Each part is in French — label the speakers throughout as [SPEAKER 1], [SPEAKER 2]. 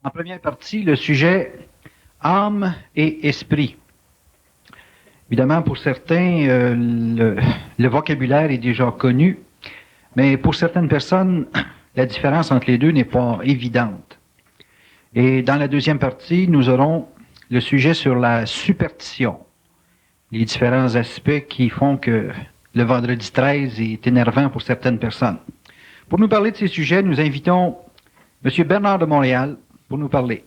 [SPEAKER 1] En première partie, le sujet âme et esprit. Évidemment, pour certains, le vocabulaire est déjà connu, mais pour certaines personnes, la différence entre les deux n'est pas évidente. Et dans la deuxième partie, nous aurons le sujet sur la superstition, les différents aspects qui font que le vendredi 13 est énervant pour certaines personnes. Pour nous parler de ces sujets, nous invitons M. Bernard de Montréal pour nous parler.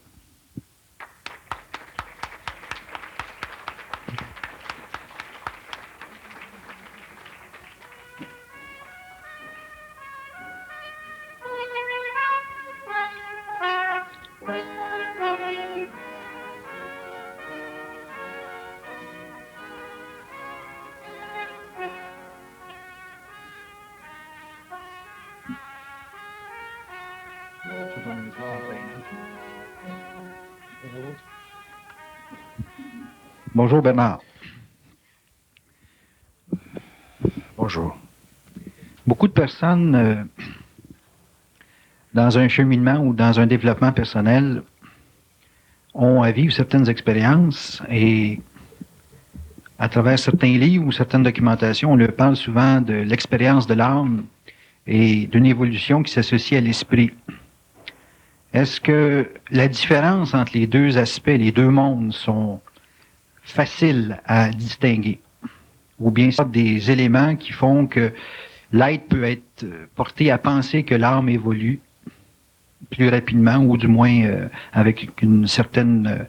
[SPEAKER 1] Bonjour Bernard.
[SPEAKER 2] Bonjour.
[SPEAKER 1] Beaucoup de personnes dans un cheminement ou dans un développement personnel ont à vivre certaines expériences et à travers certains livres ou certaines documentations, on leur parle souvent de l'expérience de l'âme et d'une évolution qui s'associe à l'esprit. Est-ce que la différence entre les deux aspects, les deux mondes, sont faciles à distinguer? Ou bien c'est des éléments qui font que l'être peut être porté à penser que l'âme évolue plus rapidement ou du moins avec une certaine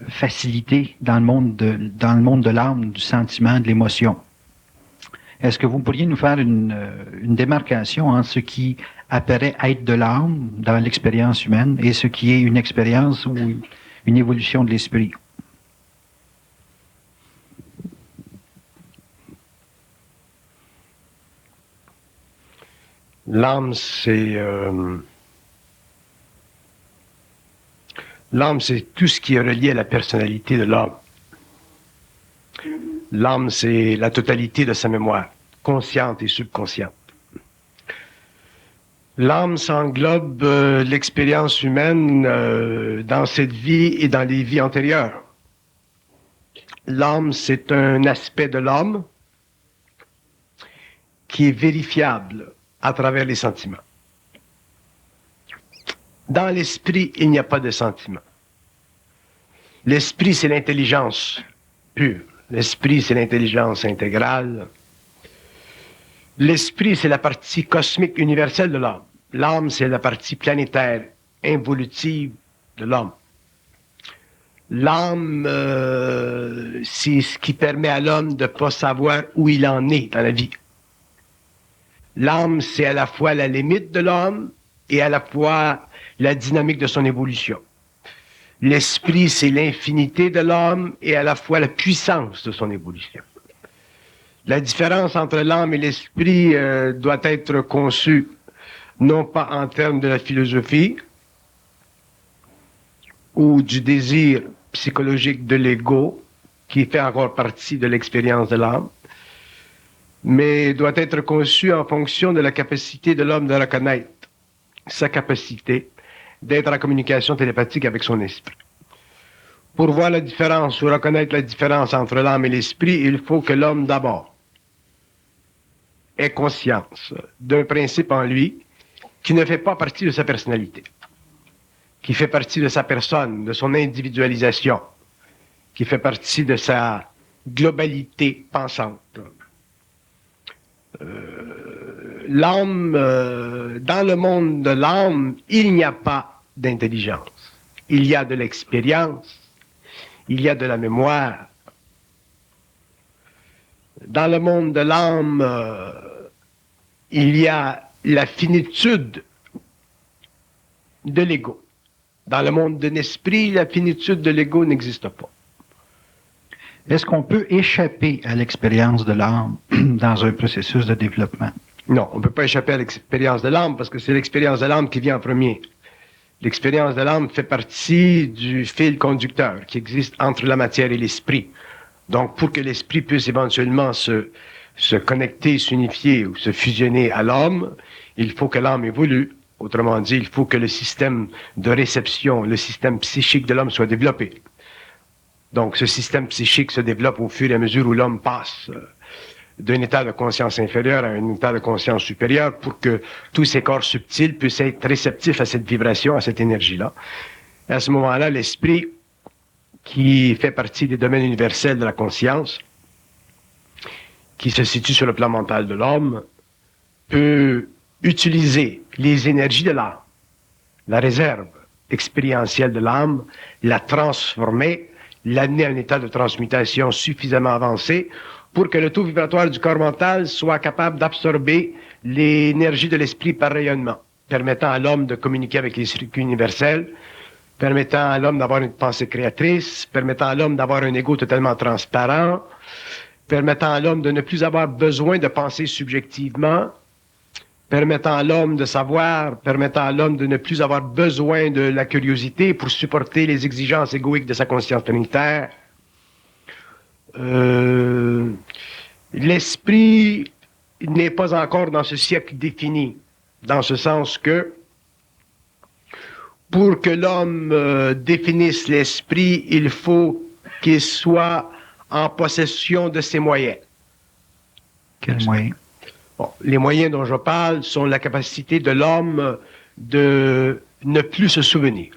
[SPEAKER 1] facilité dans le monde de l'âme, du sentiment, de l'émotion. Est-ce que vous pourriez nous faire une démarcation entre ce qui apparaît être de l'âme dans l'expérience humaine et ce qui est une expérience ou une évolution de l'esprit?
[SPEAKER 2] L'âme, c'est tout ce qui est relié à la personnalité de l'homme. L'âme, c'est la totalité de sa mémoire, consciente et subconsciente. L'âme, ça englobe l'expérience humaine dans cette vie et dans les vies antérieures. L'âme, c'est un aspect de l'homme qui est vérifiable à travers les sentiments. Dans l'esprit, il n'y a pas de sentiments. L'esprit, c'est l'intelligence pure. L'esprit, c'est l'intelligence intégrale. L'esprit, c'est la partie cosmique universelle de l'âme. L'âme, c'est la partie planétaire, involutive de l'homme. L'âme, c'est ce qui permet à l'homme de ne pas savoir où il en est dans la vie. L'âme, c'est à la fois la limite de l'homme et à la fois la dynamique de son évolution. L'esprit, c'est l'infinité de l'homme et à la fois la puissance de son évolution. La différence entre l'âme et l'esprit doit être conçue non pas en termes de la philosophie ou du désir psychologique de l'ego, qui fait encore partie de l'expérience de l'âme, mais doit être conçue en fonction de la capacité de l'homme de reconnaître sa capacité d'être en communication télépathique avec son esprit. Pour voir la différence ou reconnaître la différence entre l'âme et l'esprit, il faut que l'homme d'abord ait conscience d'un principe en lui qui ne fait pas partie de sa personnalité, qui fait partie de sa personne, de son individualisation, qui fait partie de sa globalité pensante. L'âme, dans le monde de l'âme, il n'y a pas d'intelligence. Il y a de l'expérience, il y a de la mémoire. Dans le monde de l'âme, il y a la finitude de l'ego. Dans le monde de l'esprit, la finitude de l'ego n'existe pas.
[SPEAKER 1] Est-ce qu'on peut échapper à l'expérience de l'âme dans un processus de développement?
[SPEAKER 2] Non, on ne peut pas échapper à l'expérience de l'âme parce que c'est l'expérience de l'âme qui vient en premier. L'expérience de l'âme fait partie du fil conducteur qui existe entre la matière et l'esprit. Donc, pour que l'esprit puisse éventuellement se connecter, s'unifier ou se fusionner à l'homme, il faut que l'âme évolue Autrement dit, il faut que le système de réception, le système psychique de l'homme soit développé. Donc, ce système psychique se développe au fur et à mesure où l'homme passe d'un état de conscience inférieur à un état de conscience supérieur pour que tous ces corps subtils puissent être réceptifs à cette vibration, à cette énergie-là. Et à ce moment-là, l'esprit, qui fait partie des domaines universels de la conscience, qui se situe sur le plan mental de l'homme, peut utiliser les énergies de l'âme, la réserve expérientielle de l'âme, la transformer, l'amener à un état de transmutation suffisamment avancé pour que le taux vibratoire du corps mental soit capable d'absorber l'énergie de l'esprit par rayonnement, permettant à l'homme de communiquer avec les circuits universels, permettant à l'homme d'avoir une pensée créatrice, permettant à l'homme d'avoir un ego totalement transparent, permettant à l'homme de ne plus avoir besoin de penser subjectivement, permettant à l'homme de savoir, permettant à l'homme de ne plus avoir besoin de la curiosité pour supporter les exigences égoïques de sa conscience planétaire. L'esprit n'est pas encore dans ce siècle défini, dans ce sens que pour que l'homme définisse l'esprit, il faut qu'il soit en possession de ses moyens.
[SPEAKER 1] Quels moyens?
[SPEAKER 2] Bon, les moyens dont je parle sont la capacité de l'homme de ne plus se souvenir.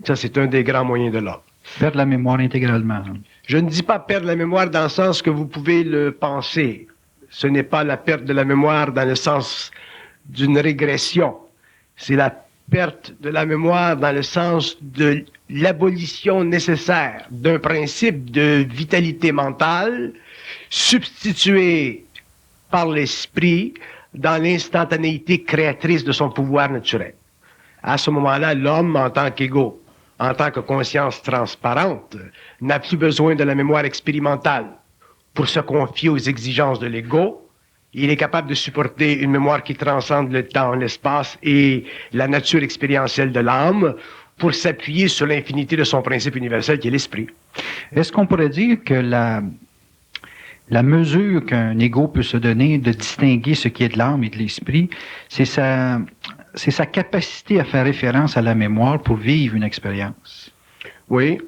[SPEAKER 2] Ça, c'est un des grands moyens de l'homme.
[SPEAKER 1] Perdre la mémoire intégralement.
[SPEAKER 2] Je ne dis pas perdre la mémoire dans le sens que vous pouvez le penser. Ce n'est pas la perte de la mémoire dans le sens d'une régression. C'est la perte de la mémoire dans le sens de l'abolition nécessaire d'un principe de vitalité mentale substitué par l'esprit dans l'instantanéité créatrice de son pouvoir naturel. À ce moment-là, l'homme, en tant qu'ego, en tant que conscience transparente, n'a plus besoin de la mémoire expérimentale pour se confier aux exigences de l'ego. Il est capable de supporter une mémoire qui transcende le temps, l'espace et la nature expérientielle de l'âme pour s'appuyer sur l'infinité de son principe universel qui est l'esprit.
[SPEAKER 1] Est-ce qu'on pourrait dire que la mesure qu'un ego peut se donner de distinguer ce qui est de l'âme et de l'esprit, c'est sa capacité à faire référence à la mémoire pour vivre une expérience?
[SPEAKER 2] Oui,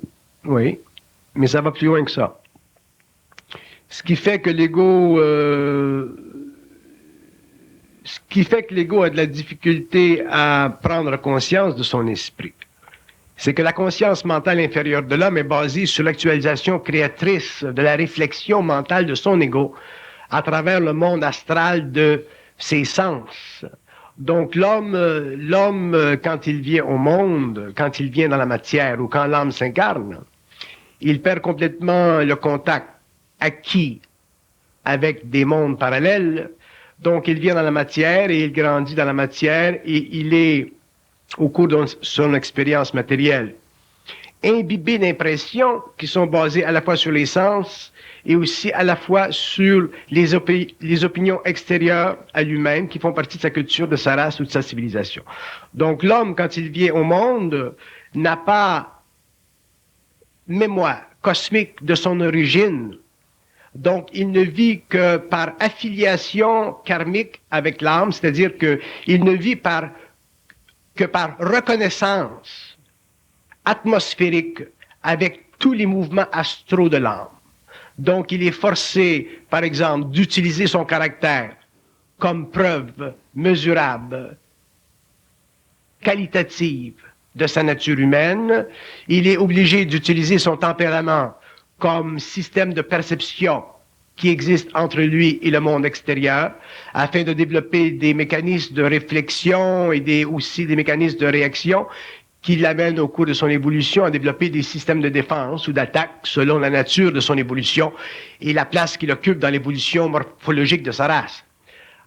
[SPEAKER 2] oui, mais ça va plus loin que ça. Ce qui fait que l'ego a de la difficulté à prendre conscience de son esprit, c'est que la conscience mentale inférieure de l'homme est basée sur l'actualisation créatrice de la réflexion mentale de son ego à travers le monde astral de ses sens. Donc l'homme, quand il vient au monde, quand il vient dans la matière ou quand l'âme s'incarne, il perd complètement le contact acquis avec des mondes parallèles. Donc il vient dans la matière et il grandit dans la matière et il est, au cours de son expérience matérielle, imbibé d'impressions qui sont basées à la fois sur les sens et aussi à la fois sur les opinions extérieures à lui-même qui font partie de sa culture, de sa race ou de sa civilisation. Donc l'homme, quand il vient au monde, n'a pas mémoire cosmique de son origine. Donc il ne vit que par affiliation karmique avec l'âme, c'est-à-dire qu'il ne vit que par reconnaissance atmosphérique avec tous les mouvements astraux de l'âme. Donc, il est forcé, par exemple, d'utiliser son caractère comme preuve mesurable, qualitative de sa nature humaine. Il est obligé d'utiliser son tempérament comme système de perception qui existe entre lui et le monde extérieur, afin de développer des mécanismes de réflexion et aussi des mécanismes de réaction qui l'amènent au cours de son évolution à développer des systèmes de défense ou d'attaque selon la nature de son évolution et la place qu'il occupe dans l'évolution morphologique de sa race.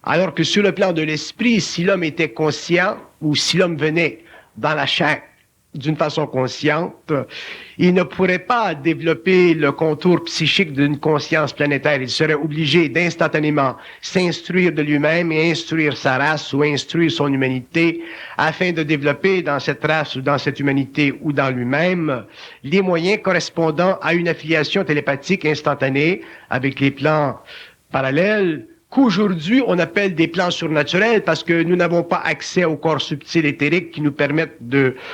[SPEAKER 2] Alors que sur le plan de l'esprit, si l'homme était conscient ou si l'homme venait dans la chair d'une façon consciente, il ne pourrait pas développer le contour psychique d'une conscience planétaire. Il serait obligé d'instantanément s'instruire de lui-même et instruire sa race ou instruire son humanité afin de développer dans cette race ou dans cette humanité ou dans lui-même les moyens correspondant à une affiliation télépathique instantanée avec les plans parallèles qu'aujourd'hui on appelle des plans surnaturels parce que nous n'avons pas accès au corps subtil éthérique qui nous permettent de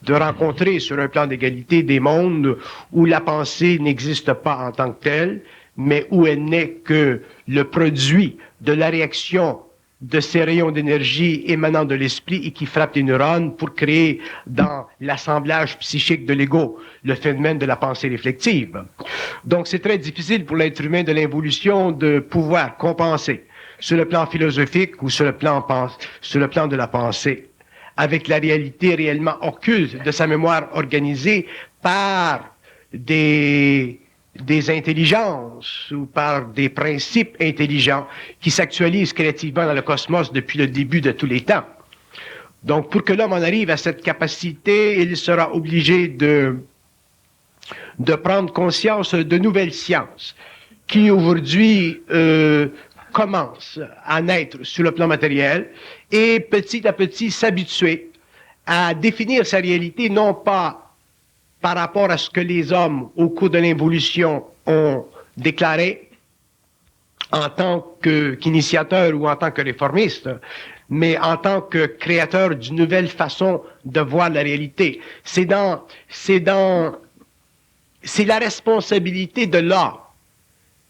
[SPEAKER 2] rencontrer sur un plan d'égalité des mondes où la pensée n'existe pas en tant que telle, mais où elle n'est que le produit de la réaction de ces rayons d'énergie émanant de l'esprit et qui frappent les neurones pour créer dans l'assemblage psychique de l'ego le phénomène de la pensée réflexive. Donc c'est très difficile pour l'être humain de l'involution de pouvoir compenser sur le plan philosophique ou sur le plan de la pensée avec la réalité réellement occulte de sa mémoire organisée par des intelligences ou par des principes intelligents qui s'actualisent créativement dans le cosmos depuis le début de tous les temps. Donc, pour que l'homme en arrive à cette capacité, il sera obligé de prendre conscience de nouvelles sciences qui aujourd'hui commencent à naître sur le plan matériel et petit à petit s'habituer à définir sa réalité non pas par rapport à ce que les hommes, au cours de l'évolution, ont déclaré en tant qu'initiateurs ou en tant que réformistes, mais en tant que créateurs d'une nouvelle façon de voir la réalité. C'est la responsabilité de l'homme,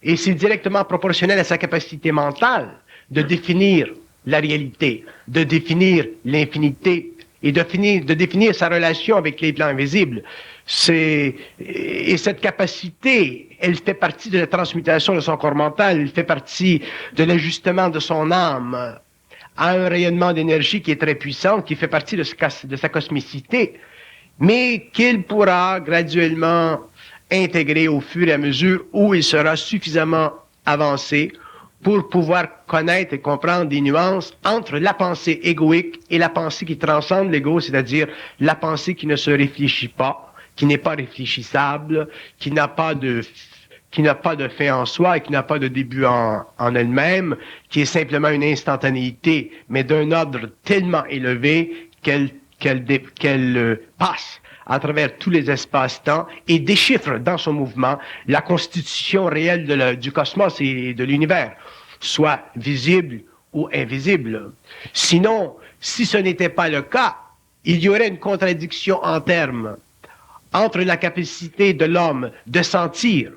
[SPEAKER 2] et c'est directement proportionnel à sa capacité mentale de définir la réalité, de définir l'infinité et de définir sa relation avec les plans invisibles. Et cette capacité, elle fait partie de la transmutation de son corps mental, elle fait partie de l'ajustement de son âme à un rayonnement d'énergie qui est très puissant, qui fait partie de sa cosmicité, mais qu'il pourra graduellement intégrer au fur et à mesure où il sera suffisamment avancé pour pouvoir connaître et comprendre des nuances entre la pensée égoïque et la pensée qui transcende l'ego, c'est-à-dire la pensée qui ne se réfléchit pas, qui n'est pas réfléchissable, qui n'a pas de fin en soi et qui n'a pas de début en elle-même, qui est simplement une instantanéité, mais d'un ordre tellement élevé qu'elle passe à travers tous les espaces-temps et déchiffre dans son mouvement la constitution réelle du cosmos et de l'univers, soit visible ou invisible. Sinon, si ce n'était pas le cas, il y aurait une contradiction en termes entre la capacité de l'homme de sentir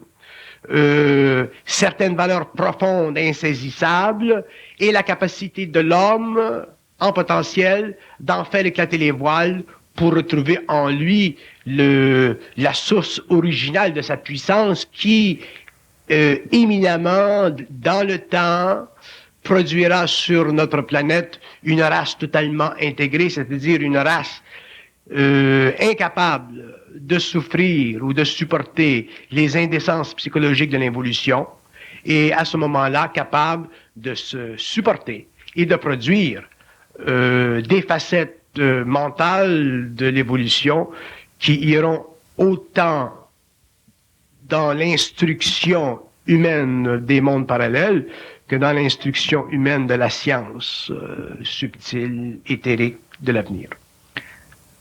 [SPEAKER 2] certaines valeurs profondes et insaisissables et la capacité de l'homme en potentiel d'en faire éclater les voiles pour retrouver en lui la source originale de sa puissance qui, éminemment, dans le temps, produira sur notre planète une race totalement intégrée, c'est-à-dire une race incapable de souffrir ou de supporter les indécences psychologiques de l'évolution et à ce moment-là capable de se supporter et de produire des facettes mentales de l'évolution qui iront autant dans l'instruction humaine des mondes parallèles que dans l'instruction humaine de la science subtile, éthérique de l'avenir.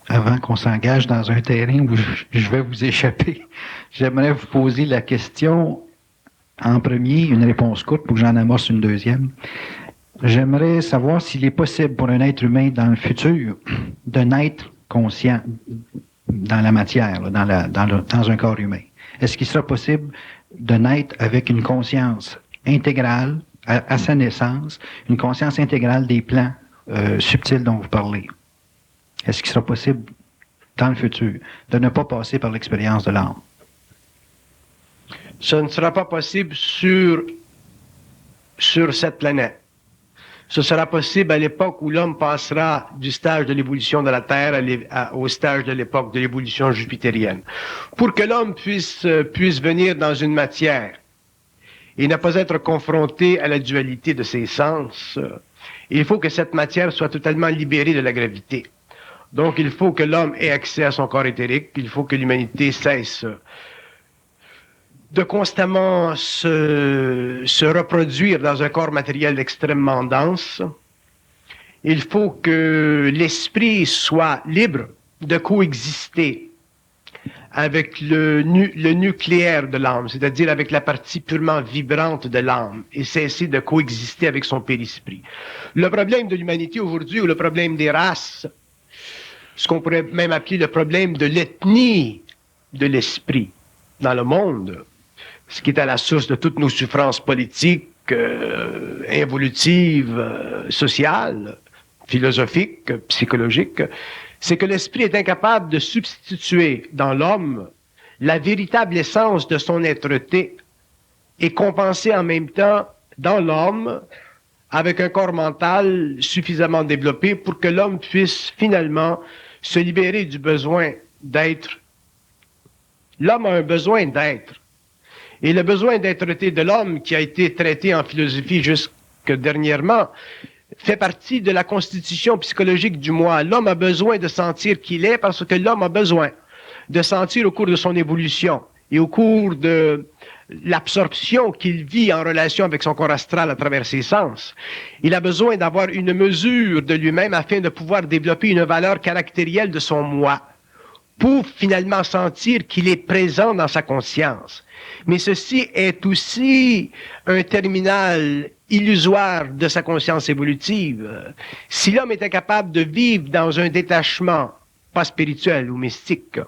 [SPEAKER 1] Avant qu'on s'engage dans un terrain où je vais vous échapper, j'aimerais vous poser la question en premier, une réponse courte pour que j'en amorce une deuxième. J'aimerais savoir s'il est possible pour un être humain dans le futur de naître conscient dans la matière, dans un corps humain. Est-ce qu'il sera possible de naître avec une conscience intégrale à sa naissance, une conscience intégrale des plans subtils dont vous parlez? Est-ce qu'il sera possible, dans le futur, de ne pas passer par l'expérience de l'âme?
[SPEAKER 2] Ce ne sera pas possible sur cette planète. Ce sera possible à l'époque où l'homme passera du stage de l'évolution de la Terre au stage de l'époque de l'évolution jupitérienne. Pour que l'homme puisse venir dans une matière et ne pas être confronté à la dualité de ses sens, il faut que cette matière soit totalement libérée de la gravité. Donc, il faut que l'homme ait accès à son corps éthérique, il faut que l'humanité cesse de constamment se reproduire dans un corps matériel extrêmement dense. Il faut que l'esprit soit libre de coexister avec le nucléaire de l'âme, c'est-à-dire avec la partie purement vibrante de l'âme, et cesser de coexister avec son périsprit. Le problème de l'humanité aujourd'hui, ou le problème des races, ce qu'on pourrait même appeler le problème de l'ethnie de l'esprit dans le monde, ce qui est à la source de toutes nos souffrances politiques, involutives, sociales, philosophiques, psychologiques, c'est que l'esprit est incapable de substituer dans l'homme la véritable essence de son êtreté et compenser en même temps dans l'homme avec un corps mental suffisamment développé pour que l'homme puisse finalement se libérer du besoin d'être. L'homme a un besoin d'être. Et le besoin d'êtreté de l'homme, qui a été traité en philosophie jusque dernièrement, fait partie de la constitution psychologique du moi. L'homme a besoin de sentir qu'il est parce que l'homme a besoin de sentir au cours de son évolution et au cours de l'absorption qu'il vit en relation avec son corps astral à travers ses sens. Il a besoin d'avoir une mesure de lui-même afin de pouvoir développer une valeur caractérielle de son moi, pour finalement sentir qu'il est présent dans sa conscience. Mais ceci est aussi un terminal illusoire de sa conscience évolutive. Si l'homme est incapable de vivre dans un détachement, pas spirituel ou mystique,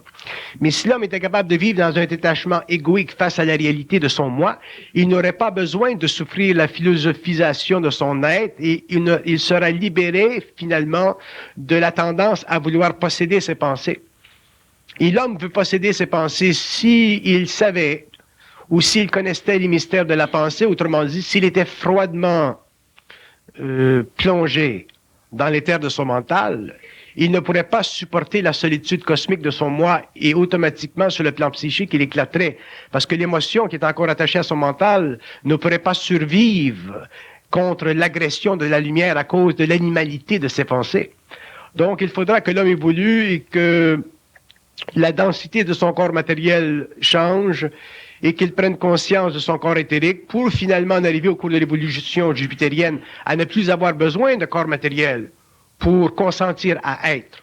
[SPEAKER 2] mais si l'homme est incapable de vivre dans un détachement égoïque face à la réalité de son moi, il n'aurait pas besoin de souffrir la philosophisation de son être et il sera libéré finalement de la tendance à vouloir posséder ses pensées. Et l'homme veut posséder ses pensées s'il savait ou s'il connaissait les mystères de la pensée, autrement dit, s'il était froidement plongé dans les terres de son mental, il ne pourrait pas supporter la solitude cosmique de son moi et automatiquement, sur le plan psychique, il éclaterait. Parce que l'émotion qui est encore attachée à son mental ne pourrait pas survivre contre l'agression de la lumière à cause de l'animalité de ses pensées. Donc, il faudra que l'homme évolue et que la densité de son corps matériel change et qu'il prenne conscience de son corps éthérique pour finalement en arriver au cours de l'évolution jupitérienne à ne plus avoir besoin de corps matériel pour consentir à être.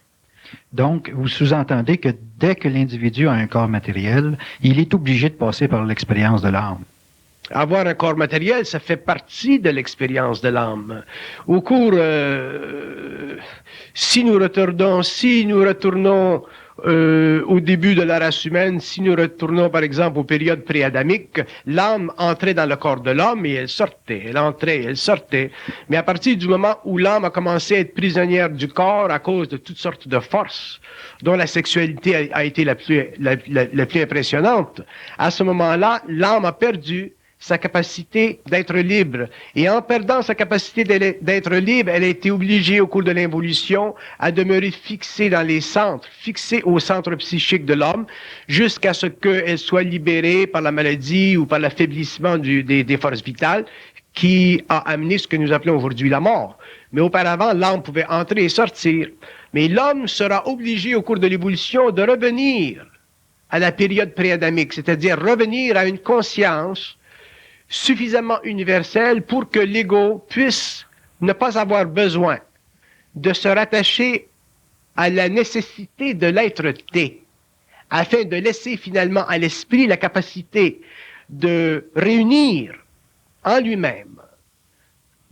[SPEAKER 1] Donc, vous sous-entendez que dès que l'individu a un corps matériel, il est obligé de passer par l'expérience de l'âme.
[SPEAKER 2] Avoir un corps matériel, ça fait partie de l'expérience de l'âme. Au cours, si nous retournons au début de la race humaine, si nous retournons par exemple aux périodes pré-adamiques, l'âme entrait dans le corps de l'homme et elle sortait, elle entrait, elle sortait. Mais à partir du moment où l'âme a commencé à être prisonnière du corps à cause de toutes sortes de forces, dont la sexualité a été la plus impressionnante, à ce moment-là, l'âme a perdu sa capacité d'être libre. Et en perdant sa capacité d'être libre, elle a été obligée au cours de l'évolution à demeurer fixée dans les centres, fixée au centre psychique de l'homme, jusqu'à ce qu'elle soit libérée par la maladie ou par l'affaiblissement des forces vitales qui a amené ce que nous appelons aujourd'hui la mort. Mais auparavant, l'âme pouvait entrer et sortir. Mais l'homme sera obligé au cours de l'évolution de revenir à la période pré-adamique, c'est-à-dire revenir à une conscience suffisamment universelle pour que l'ego puisse ne pas avoir besoin de se rattacher à la nécessité de l'être-té, afin de laisser finalement à l'esprit la capacité de réunir en lui-même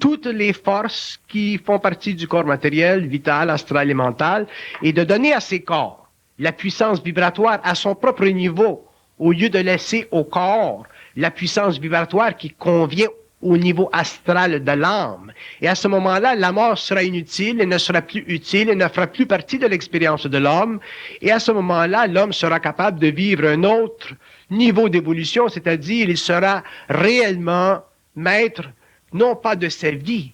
[SPEAKER 2] toutes les forces qui font partie du corps matériel, vital, astral et mental, et de donner à ces corps la puissance vibratoire à son propre niveau, au lieu de laisser au corps la puissance vibratoire qui convient au niveau astral de l'âme. Et à ce moment-là, la mort sera inutile, elle ne sera plus utile, elle ne fera plus partie de l'expérience de l'homme. Et à ce moment-là, l'homme sera capable de vivre un autre niveau d'évolution, c'est-à-dire il sera réellement maître, non pas de sa vie,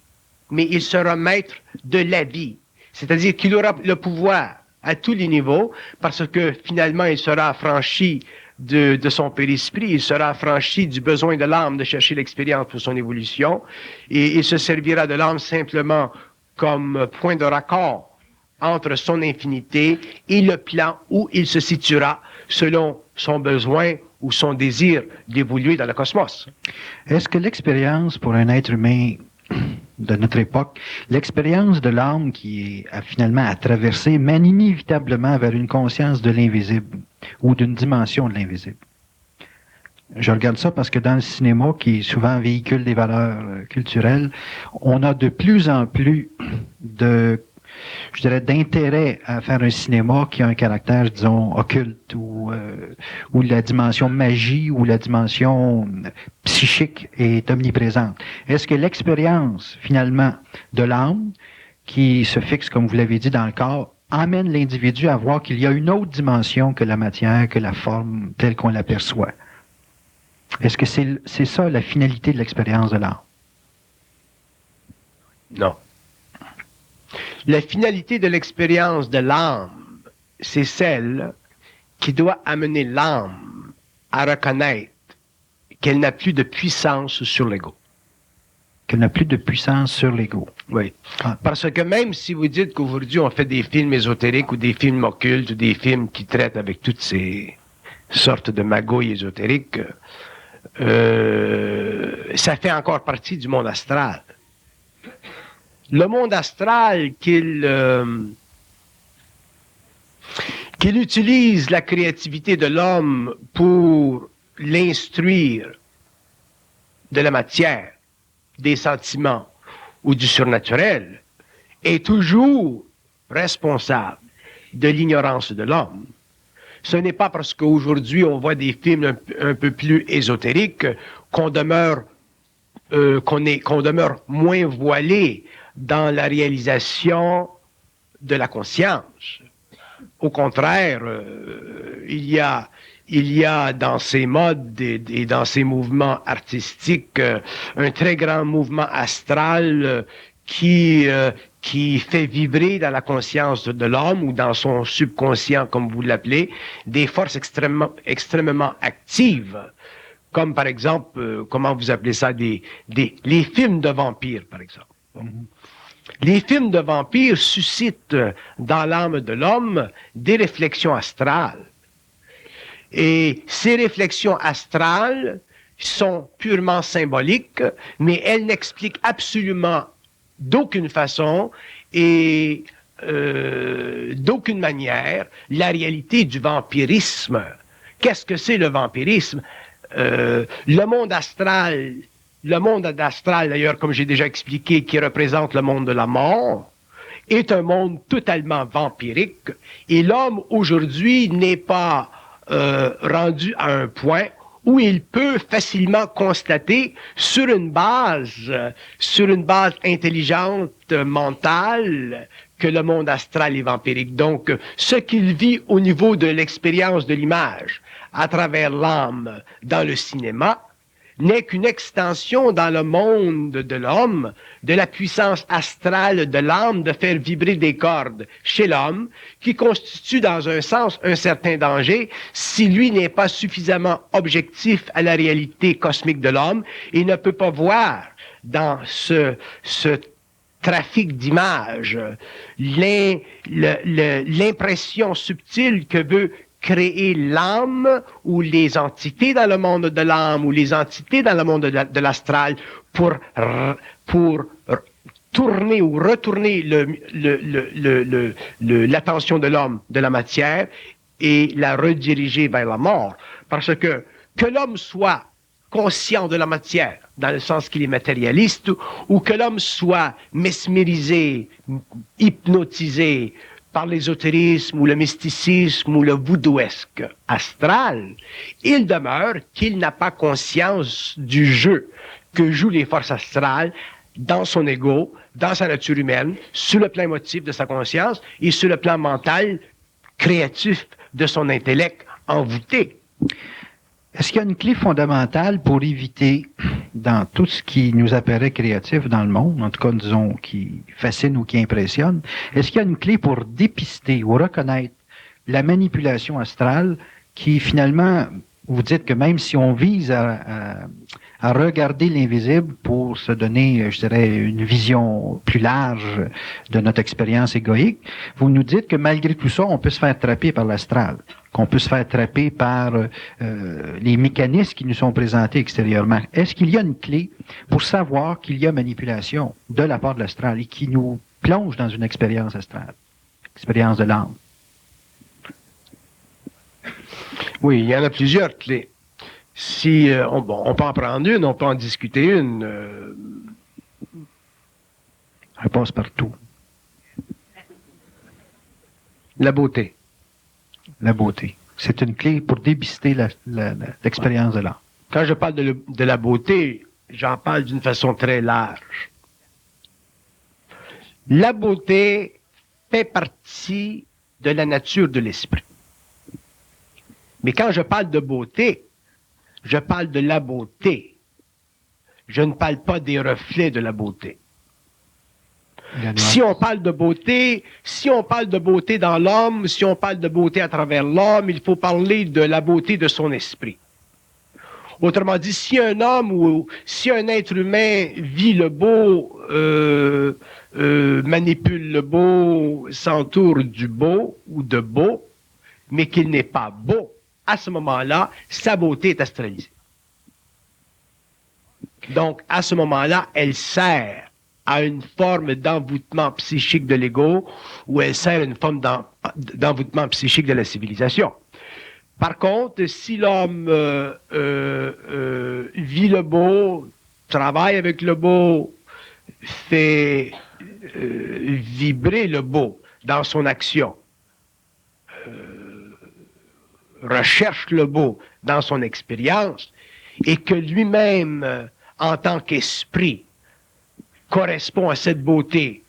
[SPEAKER 2] mais il sera maître de la vie. C'est-à-dire qu'il aura le pouvoir à tous les niveaux, parce que finalement, il sera affranchi de son périsprit, il sera affranchi du besoin de l'âme de chercher l'expérience pour son évolution, et il se servira de l'âme simplement comme point de raccord entre son infinité et le plan où il se situera selon son besoin ou son désir d'évoluer dans le cosmos.
[SPEAKER 1] Est-ce que l'expérience pour un être humain de notre époque, l'expérience de l'âme qui a finalement à traverser mène inévitablement vers une conscience de l'invisible ou d'une dimension de l'invisible. Je regarde ça parce que dans le cinéma, qui souvent véhicule des valeurs culturelles, on a de plus en plus d'intérêt à faire un cinéma qui a un caractère, disons, occulte ou la dimension magie ou la dimension psychique est omniprésente. Est-ce que l'expérience, finalement, de l'âme, qui se fixe, comme vous l'avez dit, dans le corps, amène l'individu à voir qu'il y a une autre dimension que la matière, que la forme telle qu'on l'aperçoit? Est-ce que c'est ça la finalité de l'expérience de l'âme?
[SPEAKER 2] Non. La finalité de l'expérience de l'âme, c'est celle qui doit amener l'âme à reconnaître qu'elle n'a plus de puissance sur l'ego.
[SPEAKER 1] Qu'elle n'a plus de puissance sur l'ego.
[SPEAKER 2] Oui. Parce que même si vous dites qu'aujourd'hui on fait des films ésotériques ou des films occultes ou des films qui traitent avec toutes ces sortes de magouilles ésotériques, ça fait encore partie du monde astral. Le monde astral qu'il utilise la créativité de l'homme pour l'instruire de la matière, des sentiments ou du surnaturel, est toujours responsable de l'ignorance de l'homme. Ce n'est pas parce qu'aujourd'hui on voit des films un peu plus ésotériques qu'on demeure moins voilé dans la réalisation de la conscience. Au contraire, il y a dans ces modes et dans ces mouvements artistiques un très grand mouvement astral qui fait vibrer dans la conscience de l'homme ou dans son subconscient, comme vous l'appelez, des forces extrêmement actives, comme par exemple, comment vous appelez ça, les films de vampires, par exemple. Les films de vampires suscitent dans l'âme de l'homme des réflexions astrales. Et ces réflexions astrales sont purement symboliques, mais elles n'expliquent absolument d'aucune façon et d'aucune manière la réalité du vampirisme. Qu'est-ce que c'est le vampirisme? Le monde astral d'ailleurs, comme j'ai déjà expliqué, qui représente le monde de la mort, est un monde totalement vampirique, et l'homme aujourd'hui n'est pas rendu à un point où il peut facilement constater sur une base intelligente, mentale, que le monde astral est vampirique. Donc, ce qu'il vit au niveau de l'expérience de l'image, à travers l'âme dans le cinéma, n'est qu'une extension dans le monde de l'homme de la puissance astrale de l'âme de faire vibrer des cordes chez l'homme qui constitue dans un sens un certain danger si lui n'est pas suffisamment objectif à la réalité cosmique de l'homme et ne peut pas voir dans ce trafic d'images l'impression subtile que veut créer l'âme ou les entités dans le monde de l'âme ou les entités dans le monde de l'astral pour tourner ou retourner l'attention de l'homme de la matière et la rediriger vers la mort. Parce que l'homme soit conscient de la matière, dans le sens qu'il est matérialiste, ou que l'homme soit mesmérisé, hypnotisé par l'ésotérisme ou le mysticisme ou le voodooesque astral, il demeure qu'il n'a pas conscience du jeu que jouent les forces astrales dans son ego, dans sa nature humaine, sur le plan émotif de sa conscience et sur le plan mental, créatif de son intellect envoûté.
[SPEAKER 1] Est-ce qu'il y a une clé fondamentale pour éviter, dans tout ce qui nous apparaît créatif dans le monde, en tout cas, disons, qui fascine ou qui impressionne, est-ce qu'il y a une clé pour dépister ou reconnaître la manipulation astrale qui, finalement, vous dites que même si on vise à à regarder l'invisible pour se donner, je dirais, une vision plus large de notre expérience égoïque. Vous nous dites que malgré tout ça, on peut se faire attraper par l'astral, qu'on peut se faire attraper par les mécanismes qui nous sont présentés extérieurement. Est-ce qu'il y a une clé pour savoir qu'il y a manipulation de la part de l'astral et qui nous plonge dans une expérience astrale, expérience de l'âme?
[SPEAKER 2] Oui, il y en a plusieurs clés. Si on peut en prendre une, on peut en discuter une.
[SPEAKER 1] Elle passe partout.
[SPEAKER 2] La beauté.
[SPEAKER 1] La beauté. C'est une clé pour dépister l'expérience de l'âme.
[SPEAKER 2] Quand je parle de la beauté, j'en parle d'une façon très large. La beauté fait partie de la nature de l'esprit. Mais quand je parle de beauté, je parle de la beauté. Je ne parle pas des reflets de la beauté. Si on parle de beauté, dans l'homme, si on parle de beauté à travers l'homme, il faut parler de la beauté de son esprit. Autrement dit, si un homme ou si un être humain vit le beau, manipule le beau, s'entoure du beau ou de beau, mais qu'il n'est pas beau, à ce moment-là, sa beauté est astralisée. Donc, à ce moment-là, elle sert à une forme d'envoûtement psychique de l'ego ou elle sert à une forme d'envoûtement psychique de la civilisation. Par contre, si l'homme vit le beau, travaille avec le beau, fait vibrer le beau dans son action, recherche le beau dans son expérience, et que lui-même, en tant qu'esprit, correspond à cette beauté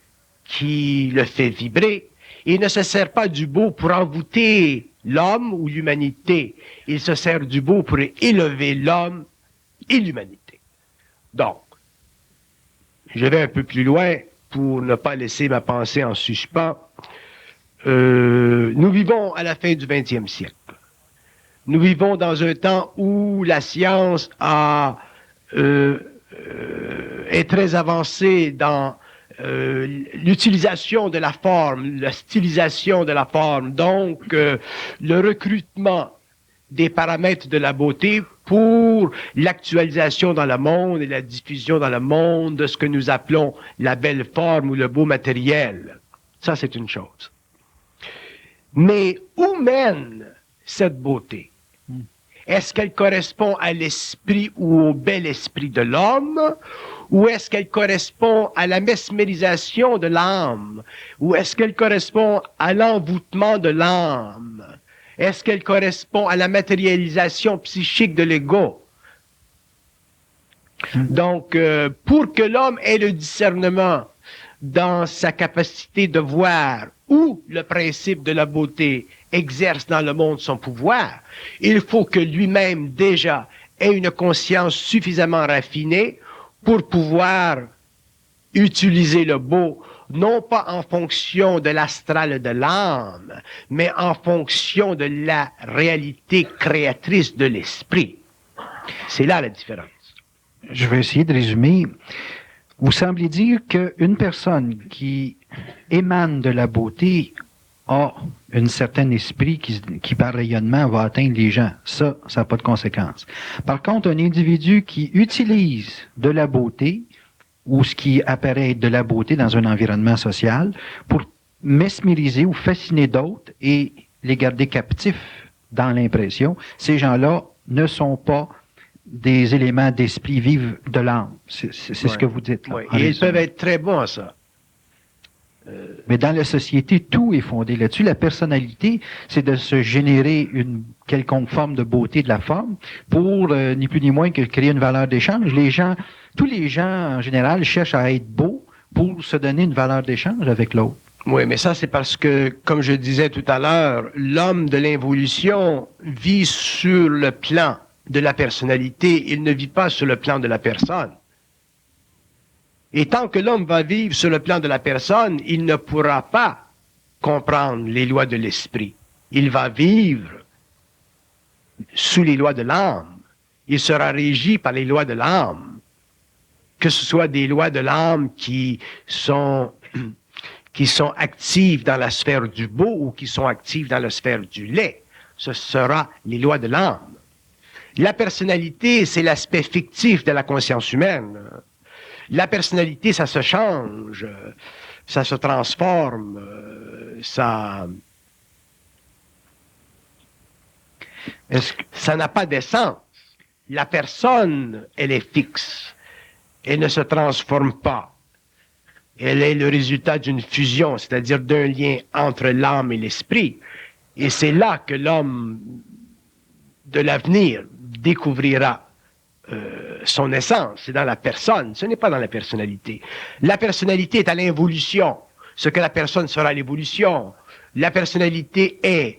[SPEAKER 2] qui le fait vibrer, il ne se sert pas du beau pour envoûter l'homme ou l'humanité. Il se sert du beau pour élever l'homme et l'humanité. Donc, je vais un peu plus loin pour ne pas laisser ma pensée en suspens. Nous vivons à la fin du 20e siècle. Nous vivons dans un temps où la science est très avancée dans l'utilisation de la forme, la stylisation de la forme, donc le recrutement des paramètres de la beauté pour l'actualisation dans le monde et la diffusion dans le monde de ce que nous appelons la belle forme ou le beau matériel. Ça, c'est une chose. Mais où mène cette beauté? Est-ce qu'elle correspond à l'esprit ou au bel esprit de l'homme? Ou est-ce qu'elle correspond à la mesmérisation de l'âme? Ou est-ce qu'elle correspond à l'envoûtement de l'âme? Est-ce qu'elle correspond à la matérialisation psychique de l'ego? Donc, pour que l'homme ait le discernement dans sa capacité de voir où le principe de la beauté exerce dans le monde son pouvoir, il faut que lui-même déjà ait une conscience suffisamment raffinée pour pouvoir utiliser le beau, non pas en fonction de l'astral de l'âme, mais en fonction de la réalité créatrice de l'esprit. C'est là la différence.
[SPEAKER 1] Je vais essayer de résumer. Vous semblez dire qu'une personne qui émane de la beauté a un certain esprit qui, par rayonnement, va atteindre les gens. Ça n'a pas de conséquences. Par contre, un individu qui utilise de la beauté, ou ce qui apparaît être de la beauté dans un environnement social, pour mesmériser ou fasciner d'autres et les garder captifs dans l'impression, ces gens-là ne sont pas des éléments d'esprit vif de l'âme. C'est ce que vous dites. Là,
[SPEAKER 2] et ils peuvent être très bons à ça.
[SPEAKER 1] Mais dans la société, tout est fondé là-dessus. La personnalité, c'est de se générer une quelconque forme de beauté de la forme pour ni plus ni moins que créer une valeur d'échange. Tous les gens, en général, cherchent à être beaux pour se donner une valeur d'échange avec l'autre.
[SPEAKER 2] Oui, mais ça, c'est parce que, comme je disais tout à l'heure, l'homme de l'involution vit sur le plan de la personnalité. Il ne vit pas sur le plan de la personne. Et tant que l'homme va vivre sur le plan de la personne, il ne pourra pas comprendre les lois de l'esprit. Il va vivre sous les lois de l'âme. il sera régi par les lois de l'âme. Que ce soit des lois de l'âme qui sont actives dans la sphère du beau ou qui sont actives dans la sphère du laid. Ce sera les lois de l'âme. La personnalité, c'est l'aspect fictif de la conscience humaine. La personnalité, ça se change, ça se transforme, ça n'a pas d'essence. La personne, elle est fixe. Elle ne se transforme pas. Elle est le résultat d'une fusion, c'est-à-dire d'un lien entre l'âme et l'esprit. Et c'est là que l'homme de l'avenir découvrira son essence. C'est dans la personne, ce n'est pas dans la personnalité. La personnalité est à l'involution. Ce que la personne sera à l'évolution. La personnalité est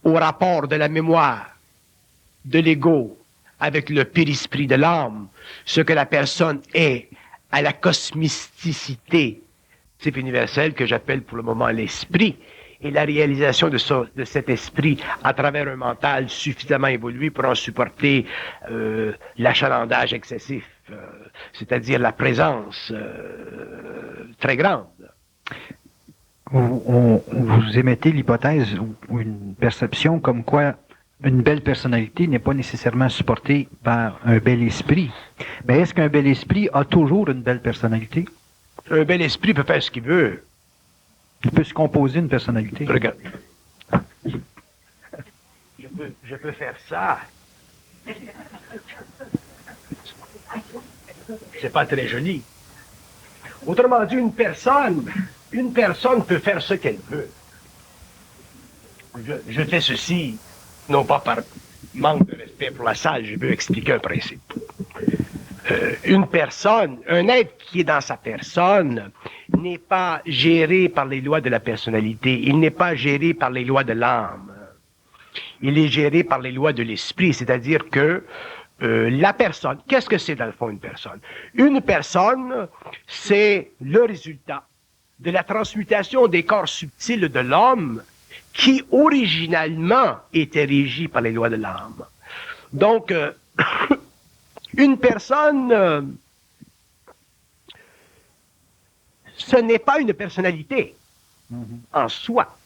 [SPEAKER 2] au rapport de la mémoire, de l'ego, avec le périsprit de l'âme, ce que la personne est à la cosmicité, c'est universel que j'appelle pour le moment l'esprit, et la réalisation de cet esprit à travers un mental suffisamment évolué pour en supporter l'achalandage excessif, c'est-à-dire la présence très grande.
[SPEAKER 1] Vous émettez l'hypothèse ou une perception comme quoi une belle personnalité n'est pas nécessairement supportée par un bel esprit. Mais est-ce qu'un bel esprit a toujours une belle personnalité?
[SPEAKER 2] Un bel esprit peut faire ce qu'il veut.
[SPEAKER 1] Il peut se composer une personnalité.
[SPEAKER 2] Regarde. Je peux faire ça. C'est pas très joli. Autrement dit, une personne peut faire ce qu'elle veut. Je fais ceci, non pas par manque de respect pour la salle, je veux expliquer un principe. Une personne, un être qui est dans sa personne, n'est pas géré par les lois de la personnalité, il n'est pas géré par les lois de l'âme. Il est géré par les lois de l'esprit, c'est-à-dire que la personne, qu'est-ce que c'est dans le fond une personne? Une personne, c'est le résultat de la transmutation des corps subtils de l'homme qui originalement était régi par les lois de l'âme. Donc, une personne, ce n'est pas une personnalité en soi.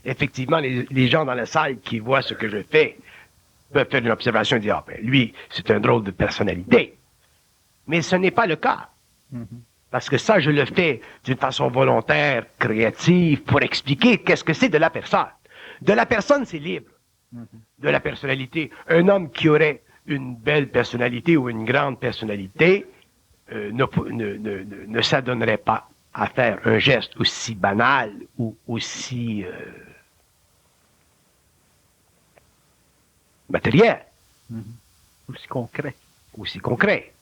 [SPEAKER 2] Effectivement, les gens dans la salle qui voient ce que je fais peuvent faire une observation et dire, ah ben, lui, c'est un drôle de personnalité. Mais ce n'est pas le cas. Parce que ça, je le fais d'une façon volontaire, créative, pour expliquer qu'est-ce que c'est de la personne. De la personne, c'est libre. De la personnalité, un homme qui aurait une belle personnalité ou une grande personnalité ne s'adonnerait pas à faire un geste aussi banal ou aussi matériel.
[SPEAKER 1] Aussi concret.
[SPEAKER 2] Aussi concret.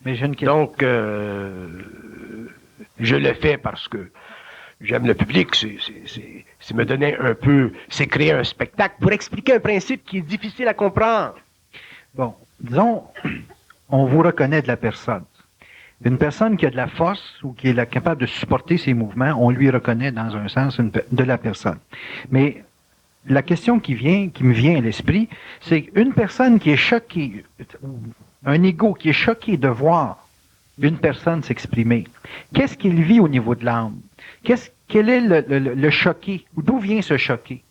[SPEAKER 1] Mais j'ai une question.
[SPEAKER 2] Donc, je le fais parce que j'aime le public, c'est me donner un peu, c'est créer un spectacle pour expliquer un principe qui est difficile à comprendre.
[SPEAKER 1] Bon, disons, on vous reconnaît de la personne. Une personne qui a de la force ou qui est capable de supporter ses mouvements, on lui reconnaît dans un sens de la personne. Mais la question qui me vient à l'esprit, c'est une personne qui est choquée, un ego qui est choqué de voir une personne s'exprimer. Qu'est-ce qu'il vit au niveau de l'âme? Quel est le choqué? D'où vient ce choqué?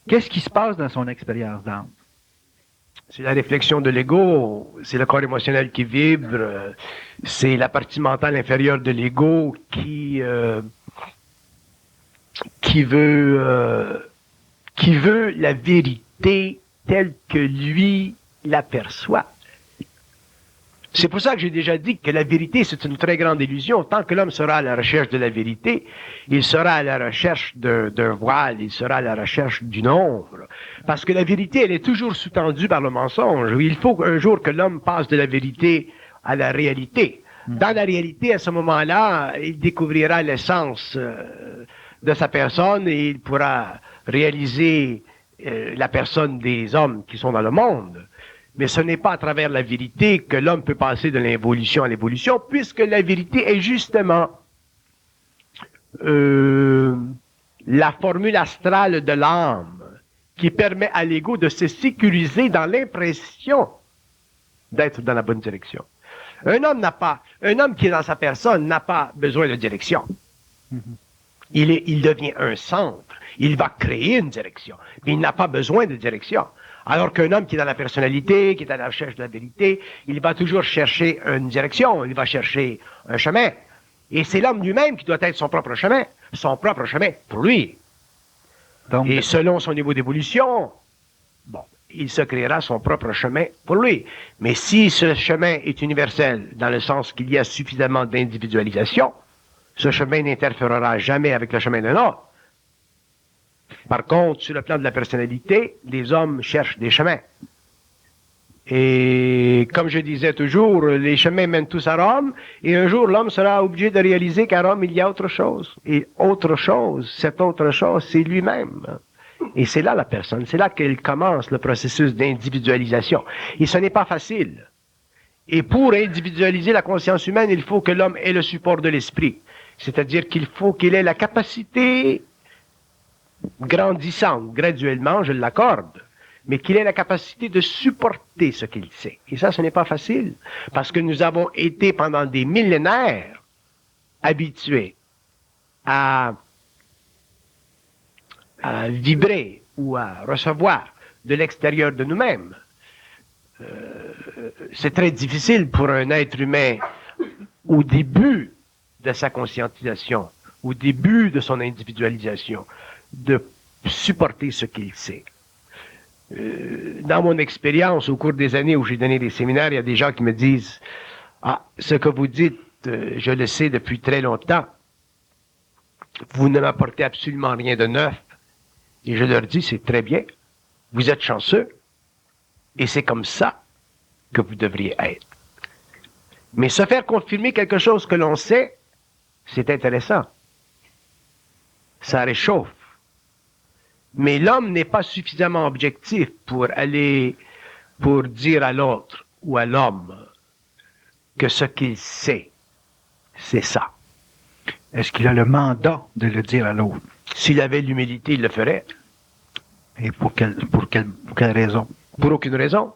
[SPEAKER 1] Qu'est-ce qui se passe dans son expérience d'âme?
[SPEAKER 2] C'est la réflexion de l'ego, c'est le corps émotionnel qui vibre, c'est la partie mentale inférieure de l'ego qui veut la vérité telle que lui l'aperçoit. C'est pour ça que j'ai déjà dit que la vérité, c'est une très grande illusion. Tant que l'homme sera à la recherche de la vérité, il sera à la recherche d'un voile, il sera à la recherche d'une ombre. Parce que la vérité, elle est toujours sous-tendue par le mensonge. Il faut un jour que l'homme passe de la vérité à la réalité. Dans la réalité, à ce moment-là, il découvrira l'essence de sa personne et il pourra réaliser la personne des hommes qui sont dans le monde. Mais ce n'est pas à travers la vérité que l'homme peut passer de l'involution à l'évolution, puisque la vérité est justement la formule astrale de l'âme qui permet à l'ego de se sécuriser dans l'impression d'être dans la bonne direction. Un homme qui est dans sa personne n'a pas besoin de direction. Il devient un centre. Il va créer une direction. Mais il n'a pas besoin de direction. Alors qu'un homme qui est dans la personnalité, qui est à la recherche de la vérité, il va toujours chercher une direction. Il va chercher un chemin. Et c'est l'homme lui-même qui doit être son propre chemin. Son propre chemin pour lui. Donc, et selon son niveau d'évolution, bon, il se créera son propre chemin pour lui. Mais si ce chemin est universel, dans le sens qu'il y a suffisamment d'individualisation, ce chemin n'interférera jamais avec le chemin d'un autre. Par contre, sur le plan de la personnalité, les hommes cherchent des chemins. Et comme je disais toujours, les chemins mènent tous à Rome, et un jour l'homme sera obligé de réaliser qu'à Rome, il y a autre chose. Et autre chose, cette autre chose, c'est lui-même. Et c'est là la personne, c'est là qu'elle commence le processus d'individualisation. Et ce n'est pas facile. Et pour individualiser la conscience humaine, il faut que l'homme ait le support de l'esprit. C'est-à-dire qu'il faut qu'il ait la capacité grandissante, graduellement, je l'accorde, mais qu'il ait la capacité de supporter ce qu'il sait. Et ça, ce n'est pas facile, parce que nous avons été pendant des millénaires habitués à vibrer ou à recevoir de l'extérieur de nous-mêmes. C'est très difficile pour un être humain au début de sa conscientisation, au début de son individualisation, de supporter ce qu'il sait. Dans mon expérience, au cours des années où j'ai donné des séminaires, il y a des gens qui me disent « Ah, ce que vous dites, je le sais depuis très longtemps. Vous ne m'apportez absolument rien de neuf. » Et je leur dis « C'est très bien. Vous êtes chanceux. Et c'est comme ça que vous devriez être. » Mais se faire confirmer quelque chose que l'on sait, c'est intéressant. Ça réchauffe. Mais l'homme n'est pas suffisamment objectif pour dire à l'autre ou à l'homme que ce qu'il sait, c'est ça.
[SPEAKER 1] Est-ce qu'il a le mandat de le dire à l'autre?
[SPEAKER 2] S'il avait l'humilité, il le ferait.
[SPEAKER 1] Et pour quelle raison?
[SPEAKER 2] Pour aucune raison.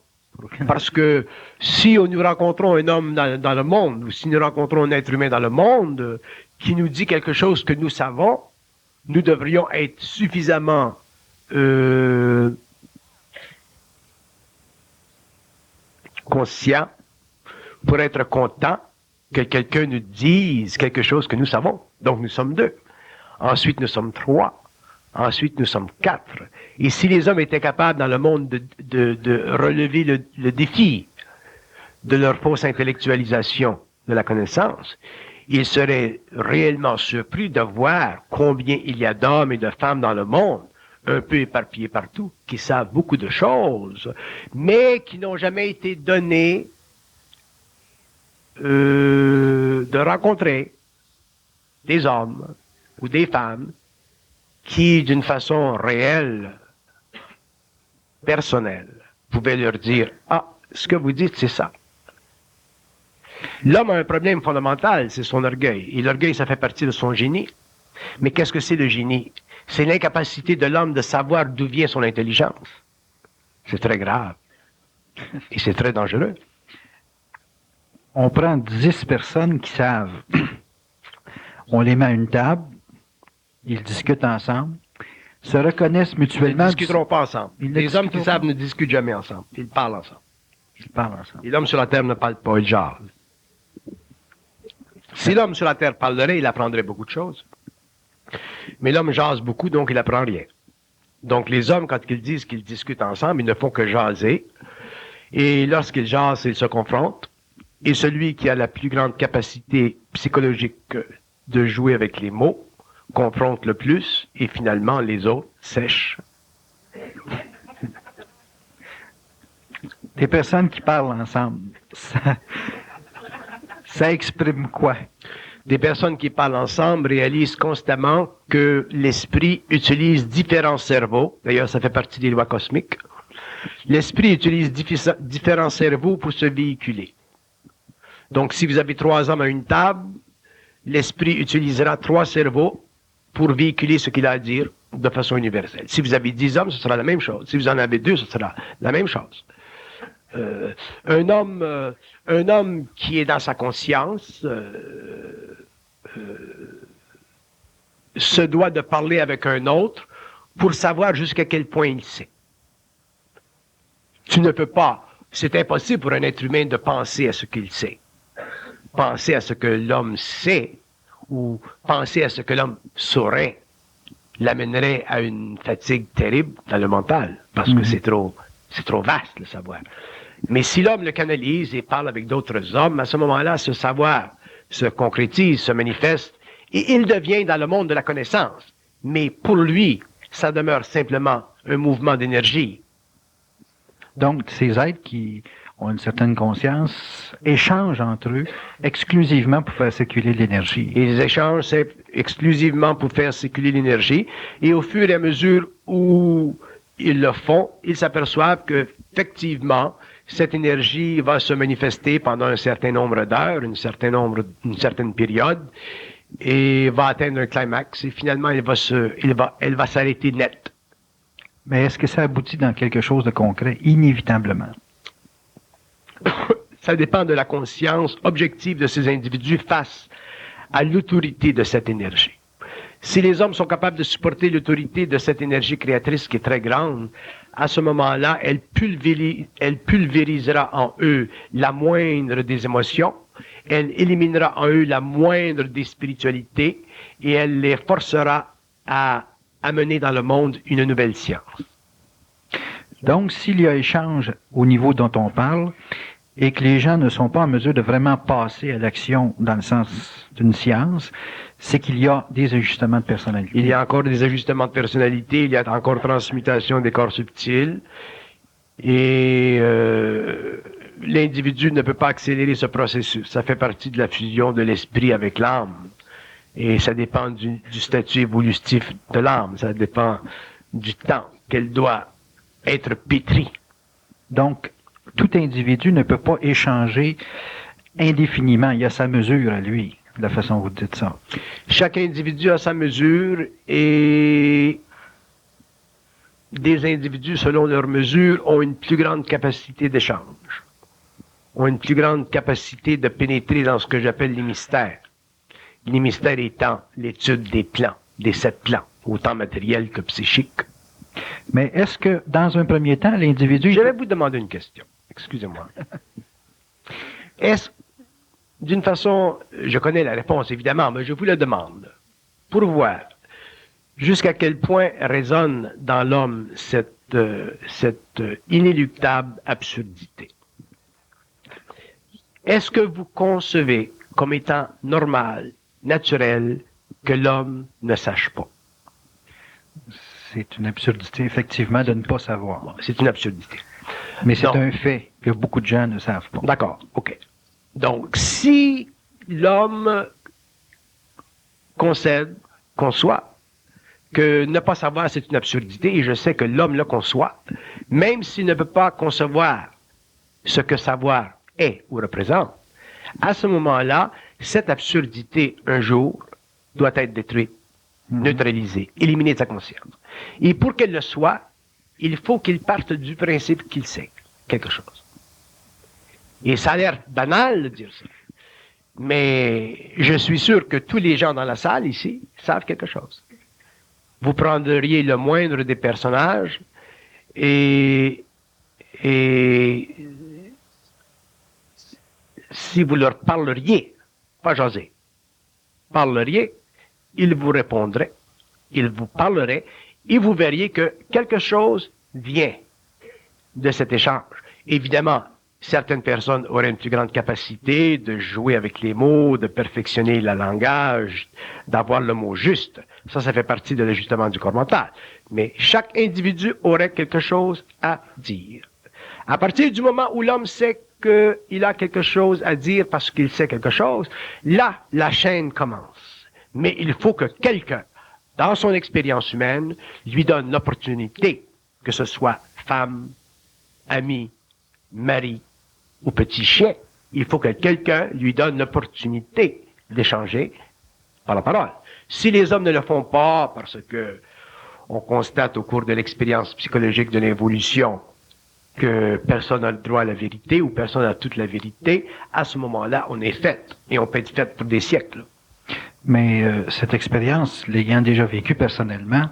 [SPEAKER 2] Parce que si nous rencontrons un homme dans le monde, ou si nous rencontrons un être humain dans le monde qui nous dit quelque chose que nous savons, nous devrions être suffisamment conscients pour être contents que quelqu'un nous dise quelque chose que nous savons. Donc nous sommes 2. Ensuite nous sommes 3. Ensuite nous sommes 4. Et si les hommes étaient capables dans le monde de relever le défi de leur fausse intellectualisation de la connaissance, ils seraient réellement surpris de voir combien il y a d'hommes et de femmes dans le monde, un peu éparpillés partout, qui savent beaucoup de choses, mais qui n'ont jamais été donnés de rencontrer des hommes ou des femmes qui, d'une façon réelle, personnelle, pouvaient leur dire « Ah, ce que vous dites, c'est ça. » L'homme a un problème fondamental, c'est son orgueil. Et l'orgueil, ça fait partie de son génie. Mais qu'est-ce que c'est le génie? C'est l'incapacité de l'homme de savoir d'où vient son intelligence. C'est très grave. Et c'est très dangereux.
[SPEAKER 1] On prend 10 personnes qui savent. On les met à une table. Ils discutent ensemble. Se reconnaissent mutuellement.
[SPEAKER 2] Ils ne discuteront pas ensemble. Les hommes qui savent ne discutent jamais ensemble. Ils parlent ensemble.
[SPEAKER 1] Ils parlent ensemble.
[SPEAKER 2] Et l'homme sur la terre ne parle pas, il jase. Si l'homme sur la terre parlerait, il apprendrait beaucoup de choses. Mais l'homme jase beaucoup, donc il n'apprend rien. Donc les hommes, quand ils disent qu'ils discutent ensemble, ils ne font que jaser. Et lorsqu'ils jasent, ils se confrontent. Et celui qui a la plus grande capacité psychologique de jouer avec les mots confronte le plus, et finalement les autres sèchent.
[SPEAKER 1] Des personnes qui parlent ensemble, ça exprime quoi?
[SPEAKER 2] Des personnes qui parlent ensemble réalisent constamment que l'esprit utilise différents cerveaux. D'ailleurs, ça fait partie des lois cosmiques. L'esprit utilise différents cerveaux pour se véhiculer. Donc, si vous avez 3 hommes à une table, l'esprit utilisera 3 cerveaux pour véhiculer ce qu'il a à dire de façon universelle. Si vous avez 10 hommes, ce sera la même chose. Si vous en avez 2, ce sera la même chose. Un homme qui est dans sa conscience se doit de parler avec un autre pour savoir jusqu'à quel point il sait. Tu ne peux pas, c'est impossible pour un être humain de penser à ce qu'il sait. Penser à ce que l'homme sait ou penser à ce que l'homme saurait l'amènerait à une fatigue terrible dans le mental, parce que c'est trop vaste le savoir. Mais si l'homme le canalise et parle avec d'autres hommes, à ce moment-là, ce savoir se concrétise, se manifeste, et il devient dans le monde de la connaissance. Mais pour lui, ça demeure simplement un mouvement d'énergie.
[SPEAKER 1] Donc, ces êtres qui ont une certaine conscience échangent entre eux exclusivement pour faire circuler l'énergie.
[SPEAKER 2] Ils échangent exclusivement pour faire circuler l'énergie, et au fur et à mesure où ils le font, ils s'aperçoivent que, effectivement, cette énergie va se manifester pendant un certain nombre d'heures, une certaine période, et va atteindre un climax, et finalement, elle va s'arrêter net.
[SPEAKER 1] Mais est-ce que ça aboutit dans quelque chose de concret, inévitablement?
[SPEAKER 2] Ça dépend de la conscience objective de ces individus face à l'autorité de cette énergie. Si les hommes sont capables de supporter l'autorité de cette énergie créatrice qui est très grande, à ce moment-là, elle pulvérisera en eux la moindre des émotions, elle éliminera en eux la moindre des spiritualités, et elle les forcera à amener dans le monde une nouvelle science.
[SPEAKER 1] Donc, s'il y a échange au niveau dont on parle, et que les gens ne sont pas en mesure de vraiment passer à l'action dans le sens d'une science, c'est qu'il y a des ajustements de personnalité.
[SPEAKER 2] Il y a encore des ajustements de personnalité, il y a encore transmutation des corps subtils, et l'individu ne peut pas accélérer ce processus. Ça fait partie de la fusion de l'esprit avec l'âme, et ça dépend du statut évolutif de l'âme, ça dépend du temps qu'elle doit être pétrie.
[SPEAKER 1] Donc, tout individu ne peut pas échanger indéfiniment. Il y a sa mesure à lui, de la façon dont vous dites ça.
[SPEAKER 2] Chaque individu a sa mesure, et des individus, selon leur mesure, ont une plus grande capacité d'échange, ont une plus grande capacité de pénétrer dans ce que j'appelle les mystères. Les mystères étant l'étude des plans, des 7 plans, autant matériels que psychiques.
[SPEAKER 1] Mais est-ce que, dans un premier temps, l'individu...
[SPEAKER 2] Je vais vous demander une question. Excusez-moi. Est-ce, d'une façon, je connais la réponse évidemment, mais je vous la demande, pour voir jusqu'à quel point résonne dans l'homme cette inéluctable absurdité. Est-ce que vous concevez comme étant normal, naturel, que l'homme ne sache pas?
[SPEAKER 1] C'est une absurdité, effectivement, de ne pas savoir.
[SPEAKER 2] C'est une absurdité.
[SPEAKER 1] Mais c'est un fait que beaucoup de gens ne savent pas.
[SPEAKER 2] D'accord, OK. Donc, si l'homme conçoit que ne pas savoir, c'est une absurdité, et je sais que l'homme le conçoit, même s'il ne peut pas concevoir ce que savoir est ou représente, à ce moment-là, cette absurdité, un jour, doit être détruite, neutralisée, éliminée de sa conscience. Et pour qu'elle le soit, il faut qu'il parte du principe qu'il sait quelque chose. Et ça a l'air banal de dire ça. Mais je suis sûr que tous les gens dans la salle ici savent quelque chose. Vous prendriez le moindre des personnages et si vous leur parleriez, pas jaser, parleriez, ils vous répondraient, ils vous parleraient, et vous verriez que quelque chose vient de cet échange. Évidemment, certaines personnes auraient une plus grande capacité de jouer avec les mots, de perfectionner le langage, d'avoir le mot juste. Ça fait partie de l'ajustement du corps mental. Mais chaque individu aurait quelque chose à dire. À partir du moment où l'homme sait qu'il a quelque chose à dire parce qu'il sait quelque chose, là, la chaîne commence. Mais il faut que quelqu'un, dans son expérience humaine, lui donne l'opportunité, que ce soit femme, ami, mari ou petit chien, il faut que quelqu'un lui donne l'opportunité d'échanger par la parole. Si les hommes ne le font pas parce que on constate au cours de l'expérience psychologique de l'évolution que personne n'a le droit à la vérité ou personne n'a toute la vérité, à ce moment-là, on est fait. Et on peut être fait pour des siècles.
[SPEAKER 1] Mais cette expérience, l'ayant déjà vécue personnellement,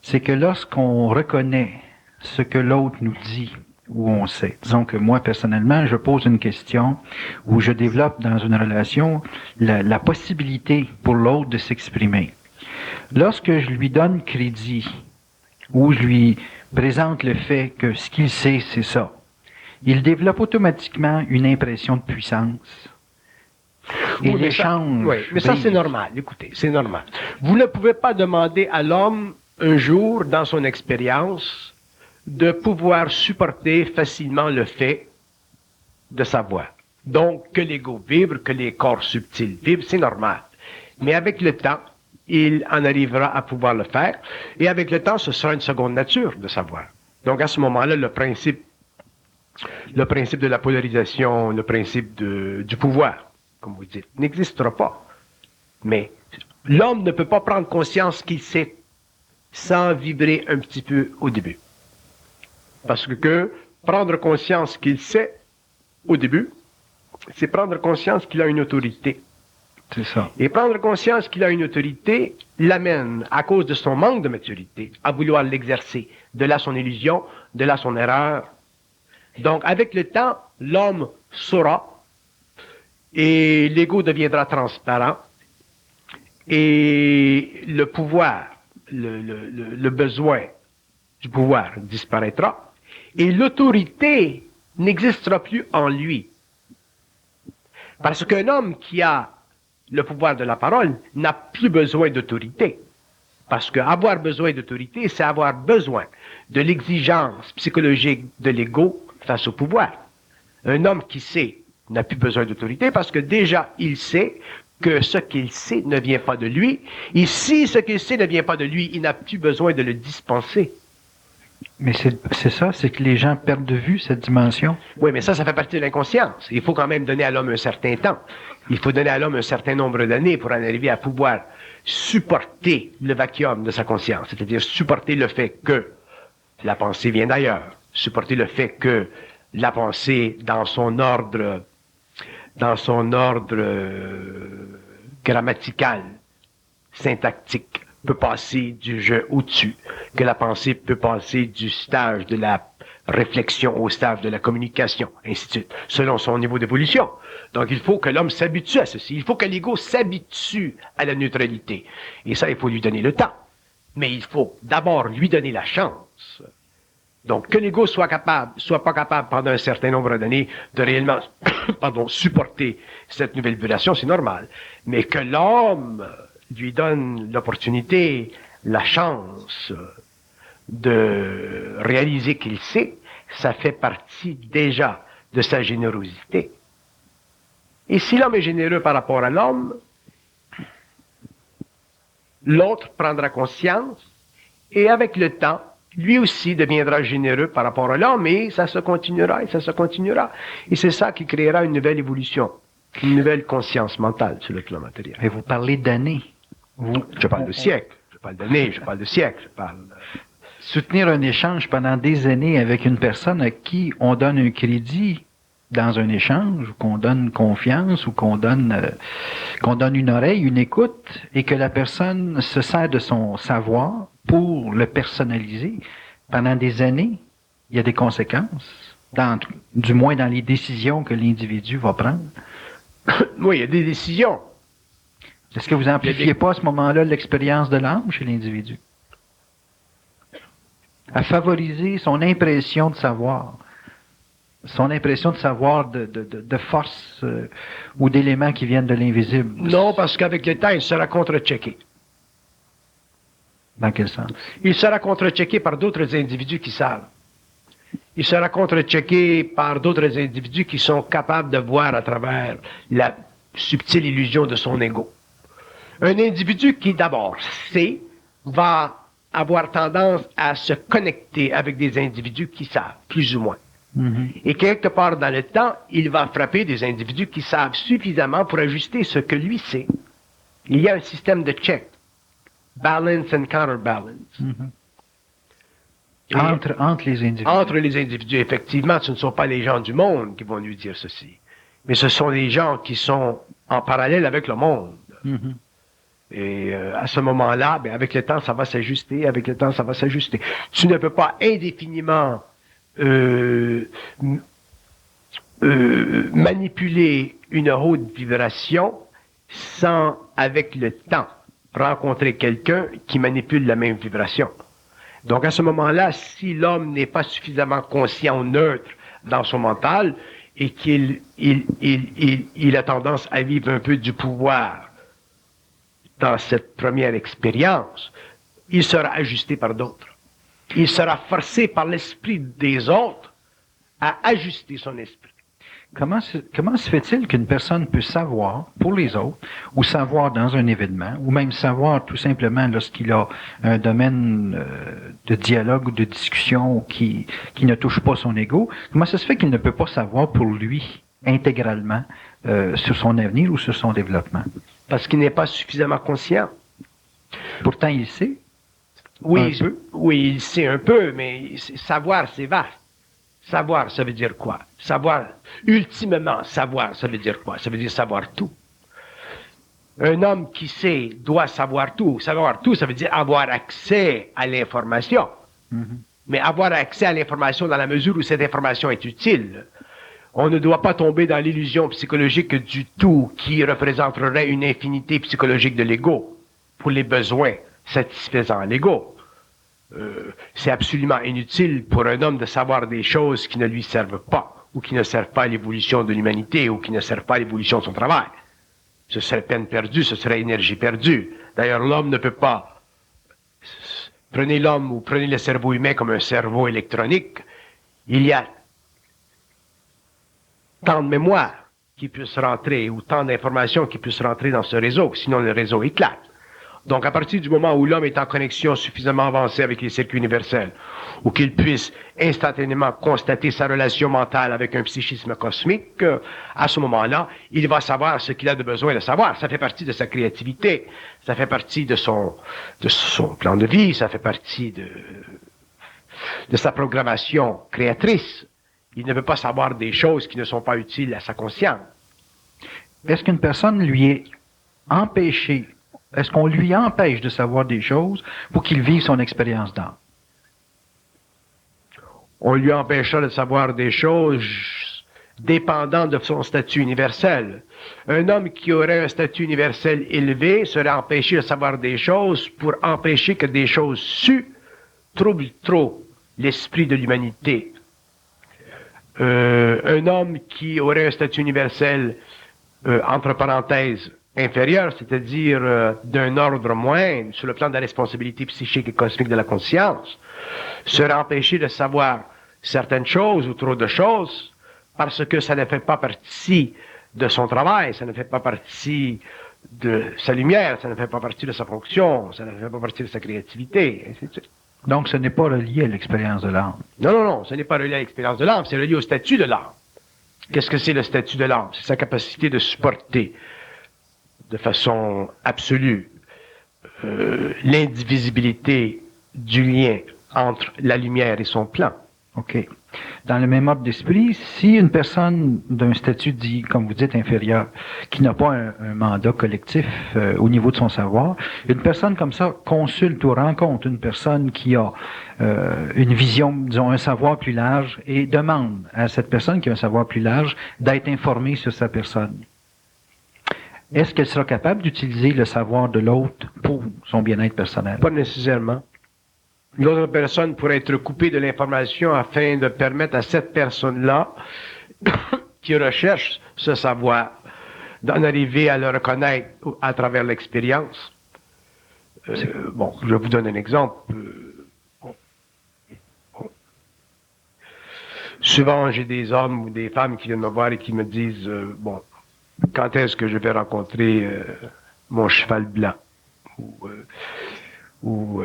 [SPEAKER 1] c'est que lorsqu'on reconnaît ce que l'autre nous dit ou on sait, disons que moi, personnellement, je pose une question ou je développe dans une relation la possibilité pour l'autre de s'exprimer. Lorsque je lui donne crédit ou je lui présente le fait que ce qu'il sait, c'est ça, il développe automatiquement une impression de puissance. Et
[SPEAKER 2] Oui,
[SPEAKER 1] l'échange.
[SPEAKER 2] Oui, mais ça, c'est normal. Écoutez, c'est normal. Vous ne pouvez pas demander à l'homme, un jour, dans son expérience, de pouvoir supporter facilement le fait de savoir. Donc, que l'ego vibre, que les corps subtils vibrent, c'est normal. Mais avec le temps, il en arrivera à pouvoir le faire. Et avec le temps, ce sera une seconde nature de savoir. Donc, à ce moment-là, le principe de la polarisation, le principe du pouvoir, comme vous dites, n'existera pas. Mais l'homme ne peut pas prendre conscience qu'il sait sans vibrer un petit peu au début. Parce que prendre conscience qu'il sait au début, c'est prendre conscience qu'il a une autorité.
[SPEAKER 1] C'est ça.
[SPEAKER 2] Et prendre conscience qu'il a une autorité l'amène, à cause de son manque de maturité, à vouloir l'exercer. De là son illusion, de là son erreur. Donc, avec le temps, l'homme saura et l'ego deviendra transparent et le pouvoir, le besoin du pouvoir disparaîtra et l'autorité n'existera plus en lui. Parce qu'un homme qui a le pouvoir de la parole n'a plus besoin d'autorité. Parce qu'avoir besoin d'autorité, c'est avoir besoin de l'exigence psychologique de l'ego face au pouvoir. Un homme qui sait n'a plus besoin d'autorité parce que déjà il sait que ce qu'il sait ne vient pas de lui. Et si ce qu'il sait ne vient pas de lui, il n'a plus besoin de le dispenser.
[SPEAKER 1] Mais c'est ça, c'est que les gens perdent de vue cette dimension.
[SPEAKER 2] Oui, mais ça fait partie de l'inconscience. Il faut quand même donner à l'homme un certain temps. Il faut donner à l'homme un certain nombre d'années pour en arriver à pouvoir supporter le vacuum de sa conscience, c'est-à-dire supporter le fait que la pensée vient d'ailleurs, supporter le fait que la pensée, dans son ordre grammatical, syntactique, peut passer du je au tu, que la pensée peut passer du stage de la réflexion au stage de la communication, ainsi de suite, selon son niveau d'évolution. Donc, il faut que l'homme s'habitue à ceci. Il faut que l'ego s'habitue à la neutralité. Et ça, il faut lui donner le temps. Mais il faut d'abord lui donner la chance. Donc, que l'ego soit pas capable pendant un certain nombre d'années de réellement, supporter cette nouvelle vibration, c'est normal. Mais que l'homme lui donne l'opportunité, la chance de réaliser qu'il sait, ça fait partie déjà de sa générosité. Et si l'homme est généreux par rapport à l'homme, l'autre prendra conscience et avec le temps, lui aussi deviendra généreux par rapport à l'homme et ça se continuera et ça se continuera. Et c'est ça qui créera une nouvelle évolution, une nouvelle conscience mentale sur le plan matériel.
[SPEAKER 1] Et vous parlez d'années.
[SPEAKER 2] Je parle de siècles, je parle d'années, je parle de siècles, je parle...
[SPEAKER 1] Soutenir un échange pendant des années avec une personne à qui on donne un crédit dans un échange, ou qu'on donne confiance, ou qu'on donne une oreille, une écoute, et que la personne se sert de son savoir pour le personnaliser pendant des années, il y a des conséquences, du moins dans les décisions que l'individu va prendre.
[SPEAKER 2] Oui, il y a des décisions.
[SPEAKER 1] Est-ce que vous n'amplifiez pas à ce moment-là l'expérience de l'âme chez l'individu? À favoriser son impression de savoir. Son impression de savoir de force ou d'éléments qui viennent de l'invisible.
[SPEAKER 2] Non, parce qu'avec le temps, il sera contre-checké.
[SPEAKER 1] Dans quel sens?
[SPEAKER 2] Il sera contre-checké par d'autres individus qui savent. Il sera contre-checké par d'autres individus qui sont capables de voir à travers la subtile illusion de son ego. Un individu qui d'abord sait va avoir tendance à se connecter avec des individus qui savent, plus ou moins.
[SPEAKER 1] Mm-hmm.
[SPEAKER 2] Et quelque part dans le temps, il va frapper des individus qui savent suffisamment pour ajuster ce que lui sait. Il y a un système de check, balance and counterbalance.
[SPEAKER 1] Mm-hmm. Entre les individus.
[SPEAKER 2] Entre les individus, effectivement, ce ne sont pas les gens du monde qui vont lui dire ceci, mais ce sont les gens qui sont en parallèle avec le monde.
[SPEAKER 1] Mhm.
[SPEAKER 2] Et à ce moment-là, ben, avec le temps, ça va s'ajuster, avec le temps, ça va s'ajuster. Tu ne peux pas indéfiniment manipuler une haute vibration sans, avec le temps, rencontrer quelqu'un qui manipule la même vibration. Donc à ce moment-là, si l'homme n'est pas suffisamment conscient ou neutre dans son mental et qu'il il a tendance à vivre un peu du pouvoir dans cette première expérience, il sera ajusté par d'autres. Il sera forcé par l'esprit des autres à ajuster son esprit.
[SPEAKER 1] Comment se fait-il qu'une personne peut savoir pour les autres, ou savoir dans un événement, ou même savoir tout simplement lorsqu'il a un domaine de dialogue ou de discussion qui ne touche pas son ego, comment ça se fait qu'il ne peut pas savoir pour lui intégralement sur son avenir ou sur son développement?
[SPEAKER 2] Parce qu'il n'est pas suffisamment conscient.
[SPEAKER 1] Pourtant, il sait.
[SPEAKER 2] Oui, oui, il sait un peu, mais savoir, c'est vaste. Savoir, ça veut dire quoi? Savoir, ultimement, savoir, ça veut dire quoi? Ça veut dire savoir tout. Un homme qui sait doit savoir tout. Savoir tout, ça veut dire avoir accès à l'information.
[SPEAKER 1] Mm-hmm.
[SPEAKER 2] Mais avoir accès à l'information dans la mesure où cette information est utile. On ne doit pas tomber dans l'illusion psychologique du tout qui représenterait une infinité psychologique de l'ego pour les besoins satisfaisant l'ego. C'est absolument inutile pour un homme de savoir des choses qui ne lui servent pas, ou qui ne servent pas à l'évolution de l'humanité, ou qui ne servent pas à l'évolution de son travail. Ce serait peine perdue, ce serait énergie perdue. D'ailleurs, l'homme ne peut pas... Prenez l'homme ou prenez le cerveau humain comme un cerveau électronique. Il y a tant de mémoire qui puisse rentrer, ou tant d'informations qui puissent rentrer dans ce réseau, sinon le réseau éclate. Donc, à partir du moment où l'homme est en connexion suffisamment avancée avec les circuits universels, ou qu'il puisse instantanément constater sa relation mentale avec un psychisme cosmique, à ce moment-là, il va savoir ce qu'il a de besoin de savoir. Ça fait partie de sa créativité, ça fait partie de son plan de vie, ça fait partie de sa programmation créatrice. Il ne peut pas savoir des choses qui ne sont pas utiles à sa conscience.
[SPEAKER 1] Est-ce qu'une personne lui est empêchée? Est-ce qu'on lui empêche de savoir des choses pour qu'il vive son expérience d'âme?
[SPEAKER 2] On lui empêchera de savoir des choses dépendant de son statut universel. Un homme qui aurait un statut universel élevé serait empêché de savoir des choses pour empêcher que des choses sues troublent trop l'esprit de l'humanité. Un homme qui aurait un statut universel, entre parenthèses, inférieur, c'est-à-dire d'un ordre moindre, sur le plan de la responsabilité psychique et cosmique de la conscience, serait empêché de savoir certaines choses ou trop de choses parce que ça ne fait pas partie de son travail, ça ne fait pas partie de sa lumière, ça ne fait pas partie de sa fonction, ça ne fait pas partie de sa créativité, et ainsi de suite.
[SPEAKER 1] Donc, ce n'est pas relié à l'expérience de l'âme.
[SPEAKER 2] Non, non, non, ce n'est pas relié à l'expérience de l'âme, c'est relié au statut de l'âme. Qu'est-ce que c'est le statut de l'âme? C'est sa capacité de supporter de façon absolue l'indivisibilité du lien entre la lumière et son plan.
[SPEAKER 1] OK. Dans le même ordre d'esprit, si une personne d'un statut dit, comme vous dites, inférieur, qui n'a pas un mandat collectif au niveau de son savoir, une personne comme ça consulte ou rencontre une personne qui a une vision, disons, un savoir plus large et demande à cette personne qui a un savoir plus large d'être informée sur sa personne. Est-ce qu'elle sera capable d'utiliser le savoir de l'autre pour son bien-être personnel?
[SPEAKER 2] Pas nécessairement. L'autre personne pourrait être coupée de l'information afin de permettre à cette personne-là, qui recherche ce savoir, d'en arriver à le reconnaître à travers l'expérience. Bon, je vous donne un exemple. Souvent, j'ai des hommes ou des femmes qui viennent me voir et qui me disent, bon, quand est-ce que je vais rencontrer mon cheval blanc ou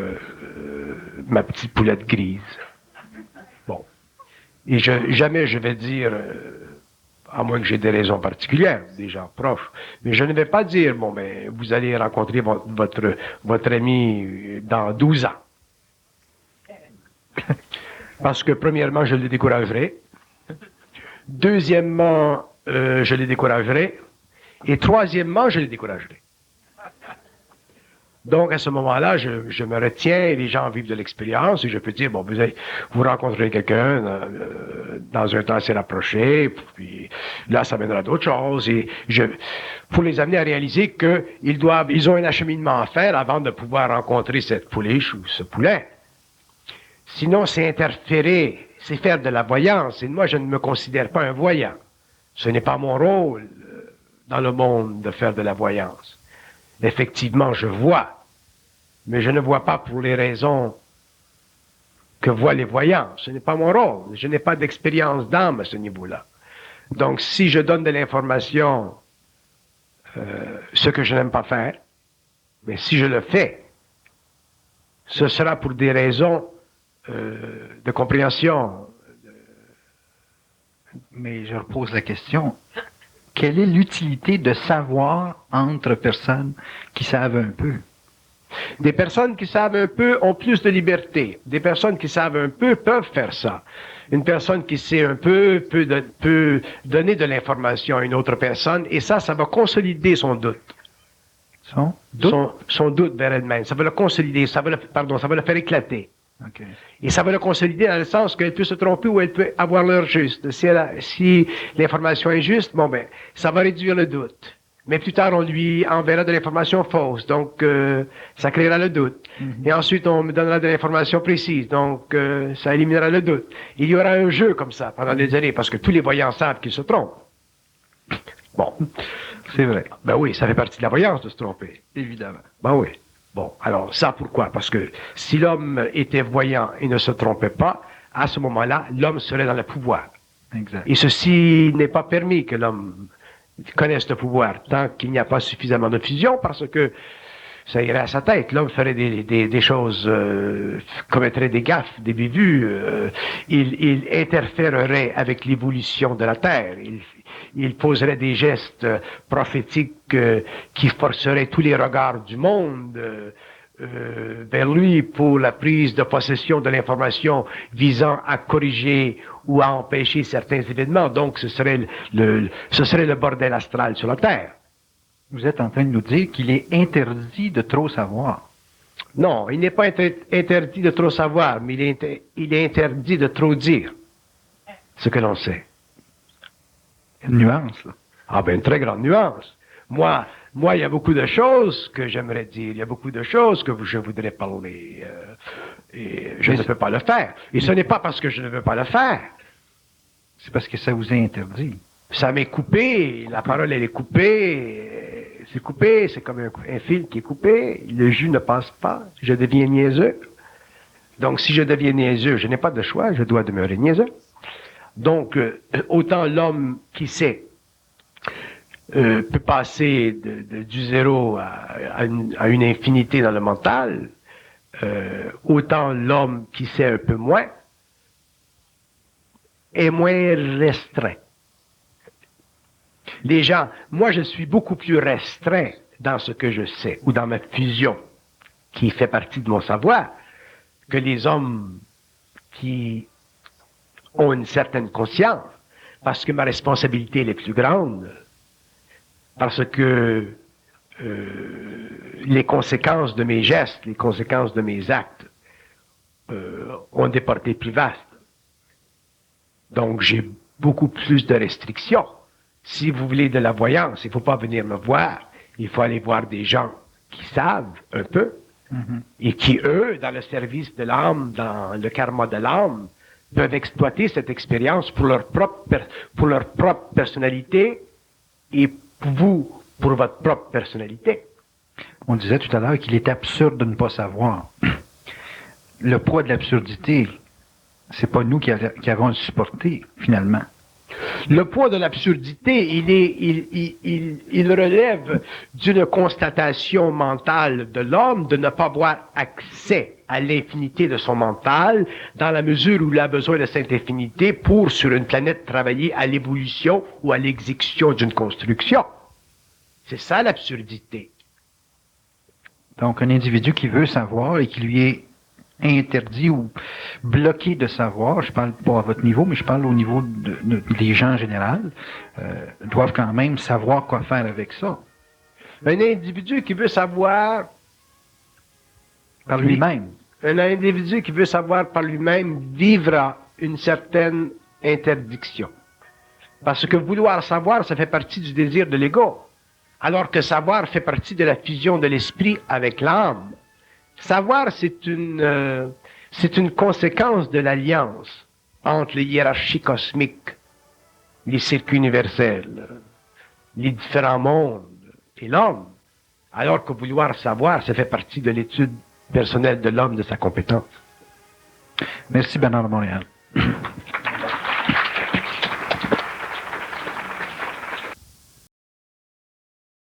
[SPEAKER 2] ma petite poulette grise. Bon. Et jamais je vais dire, à moins que j'ai des raisons particulières, des gens proches, mais je ne vais pas dire, bon, ben, vous allez rencontrer votre ami dans 12 ans. Parce que, premièrement, je les découragerai. Deuxièmement, je les découragerai. Et troisièmement, je les découragerai. Donc, à ce moment-là, je me retiens et les gens vivent de l'expérience et je peux dire, bon, vous rencontrez quelqu'un dans un temps assez rapproché, puis là, ça mènera à d'autres choses et pour les amener à réaliser ils ont un acheminement à faire avant de pouvoir rencontrer cette pouliche ou ce poulet. Sinon, c'est interférer, c'est faire de la voyance et moi, je ne me considère pas un voyant. Ce n'est pas mon rôle dans le monde de faire de la voyance. Effectivement, je vois, mais je ne vois pas pour les raisons que voient les voyants. Ce n'est pas mon rôle. Je n'ai pas d'expérience d'âme à ce niveau-là. Donc, si je donne de l'information, ce que je n'aime pas faire, mais si je le fais, ce sera pour des raisons de compréhension.
[SPEAKER 1] Mais je repose la question. Quelle est l'utilité de savoir entre personnes qui savent un peu?
[SPEAKER 2] Des personnes qui savent un peu ont plus de liberté. Des personnes qui savent un peu peuvent faire ça. Une personne qui sait un peu peut donner de l'information à une autre personne et ça va consolider son doute. Son doute vers elle-même. Ça va le consolider, ça va le faire éclater.
[SPEAKER 1] Okay.
[SPEAKER 2] Et ça va le consolider dans le sens qu'elle peut se tromper ou elle peut avoir l'heure juste. Si l'information est juste, bon ben, ça va réduire le doute. Mais plus tard, on lui enverra de l'information fausse, donc ça créera le doute. Mm-hmm. Et ensuite, on me donnera de l'information précise, donc ça éliminera le doute. Il y aura un jeu comme ça pendant des années, parce que tous les voyants savent qu'ils se trompent. Bon.
[SPEAKER 1] C'est vrai.
[SPEAKER 2] Ben oui, ça fait partie de la voyance de se tromper.
[SPEAKER 1] Évidemment.
[SPEAKER 2] Ben oui. Bon, alors ça pourquoi? Parce que si l'homme était voyant et ne se trompait pas, à ce moment-là, l'homme serait dans le pouvoir.
[SPEAKER 1] Exact.
[SPEAKER 2] Et ceci n'est pas permis que l'homme connaisse le pouvoir tant qu'il n'y a pas suffisamment de fusion, parce que ça irait à sa tête. L'homme ferait des choses, commettrait des gaffes, des bévues, il interférerait avec l'évolution de la Terre. Il poserait des gestes prophétiques qui forceraient tous les regards du monde vers lui pour la prise de possession de l'information visant à corriger ou à empêcher certains événements. Donc, ce serait le bordel astral sur la Terre.
[SPEAKER 1] Vous êtes en train de nous dire qu'il est interdit de trop savoir.
[SPEAKER 2] Non, il n'est pas interdit de trop savoir, mais il est interdit de trop dire ce que l'on sait.
[SPEAKER 1] Une nuance, là.
[SPEAKER 2] Ah ben, une très grande nuance. Moi, il y a beaucoup de choses que j'aimerais dire. Il y a beaucoup de choses que je voudrais parler. Et je ne peux pas le faire. Et ce n'est pas parce que je ne veux pas le faire.
[SPEAKER 1] C'est parce que ça vous est interdit.
[SPEAKER 2] Ça m'est coupé. La parole, elle est coupée. C'est coupé. C'est comme un fil qui est coupé. Le jus ne passe pas. Je deviens niaiseux. Donc, si je deviens niaiseux, je n'ai pas de choix. Je dois demeurer niaiseux. Donc, autant l'homme qui sait peut passer du zéro à une infinité dans le mental, autant l'homme qui sait un peu moins est moins restreint. Les gens, moi je suis beaucoup plus restreint dans ce que je sais, ou dans ma fusion, qui fait partie de mon savoir, que les hommes qui ont une certaine conscience, parce que ma responsabilité elle est plus grande, parce que les conséquences de mes gestes, les conséquences de mes actes ont des portées plus vastes. Donc j'ai beaucoup plus de restrictions. Si vous voulez de la voyance, il ne faut pas venir me voir, il faut aller voir des gens qui savent un peu, et qui, eux, dans le service de l'âme, dans le karma de l'âme, peuvent exploiter cette expérience pour leur propre personnalité et vous, pour votre propre personnalité.
[SPEAKER 1] On disait tout à l'heure qu'il est absurde de ne pas savoir. Le poids de l'absurdité, c'est pas nous qui avons à le supporter, finalement.
[SPEAKER 2] Le poids de l'absurdité, il relève d'une constatation mentale de l'homme de ne pas avoir accès à l'infinité de son mental, dans la mesure où il a besoin de cette infinité pour, sur une planète, travailler à l'évolution ou à l'exécution d'une construction. C'est ça l'absurdité.
[SPEAKER 1] Donc, un individu qui veut savoir et qui lui est interdits ou bloqués de savoir, je parle pas à votre niveau, mais je parle au niveau des gens en général, doivent quand même savoir quoi faire avec ça.
[SPEAKER 2] Un individu qui veut savoir
[SPEAKER 1] Par lui-même.
[SPEAKER 2] Un individu qui veut savoir par lui-même vivra une certaine interdiction. Parce que vouloir savoir, ça fait partie du désir de l'ego. Alors que savoir fait partie de la fusion de l'esprit avec l'âme. Savoir, c'est une conséquence de l'alliance entre les hiérarchies cosmiques, les circuits universels, les différents mondes et l'homme. Alors que vouloir savoir, ça fait partie de l'étude personnelle de l'homme, de sa compétence.
[SPEAKER 1] Merci Bernard de Montréal.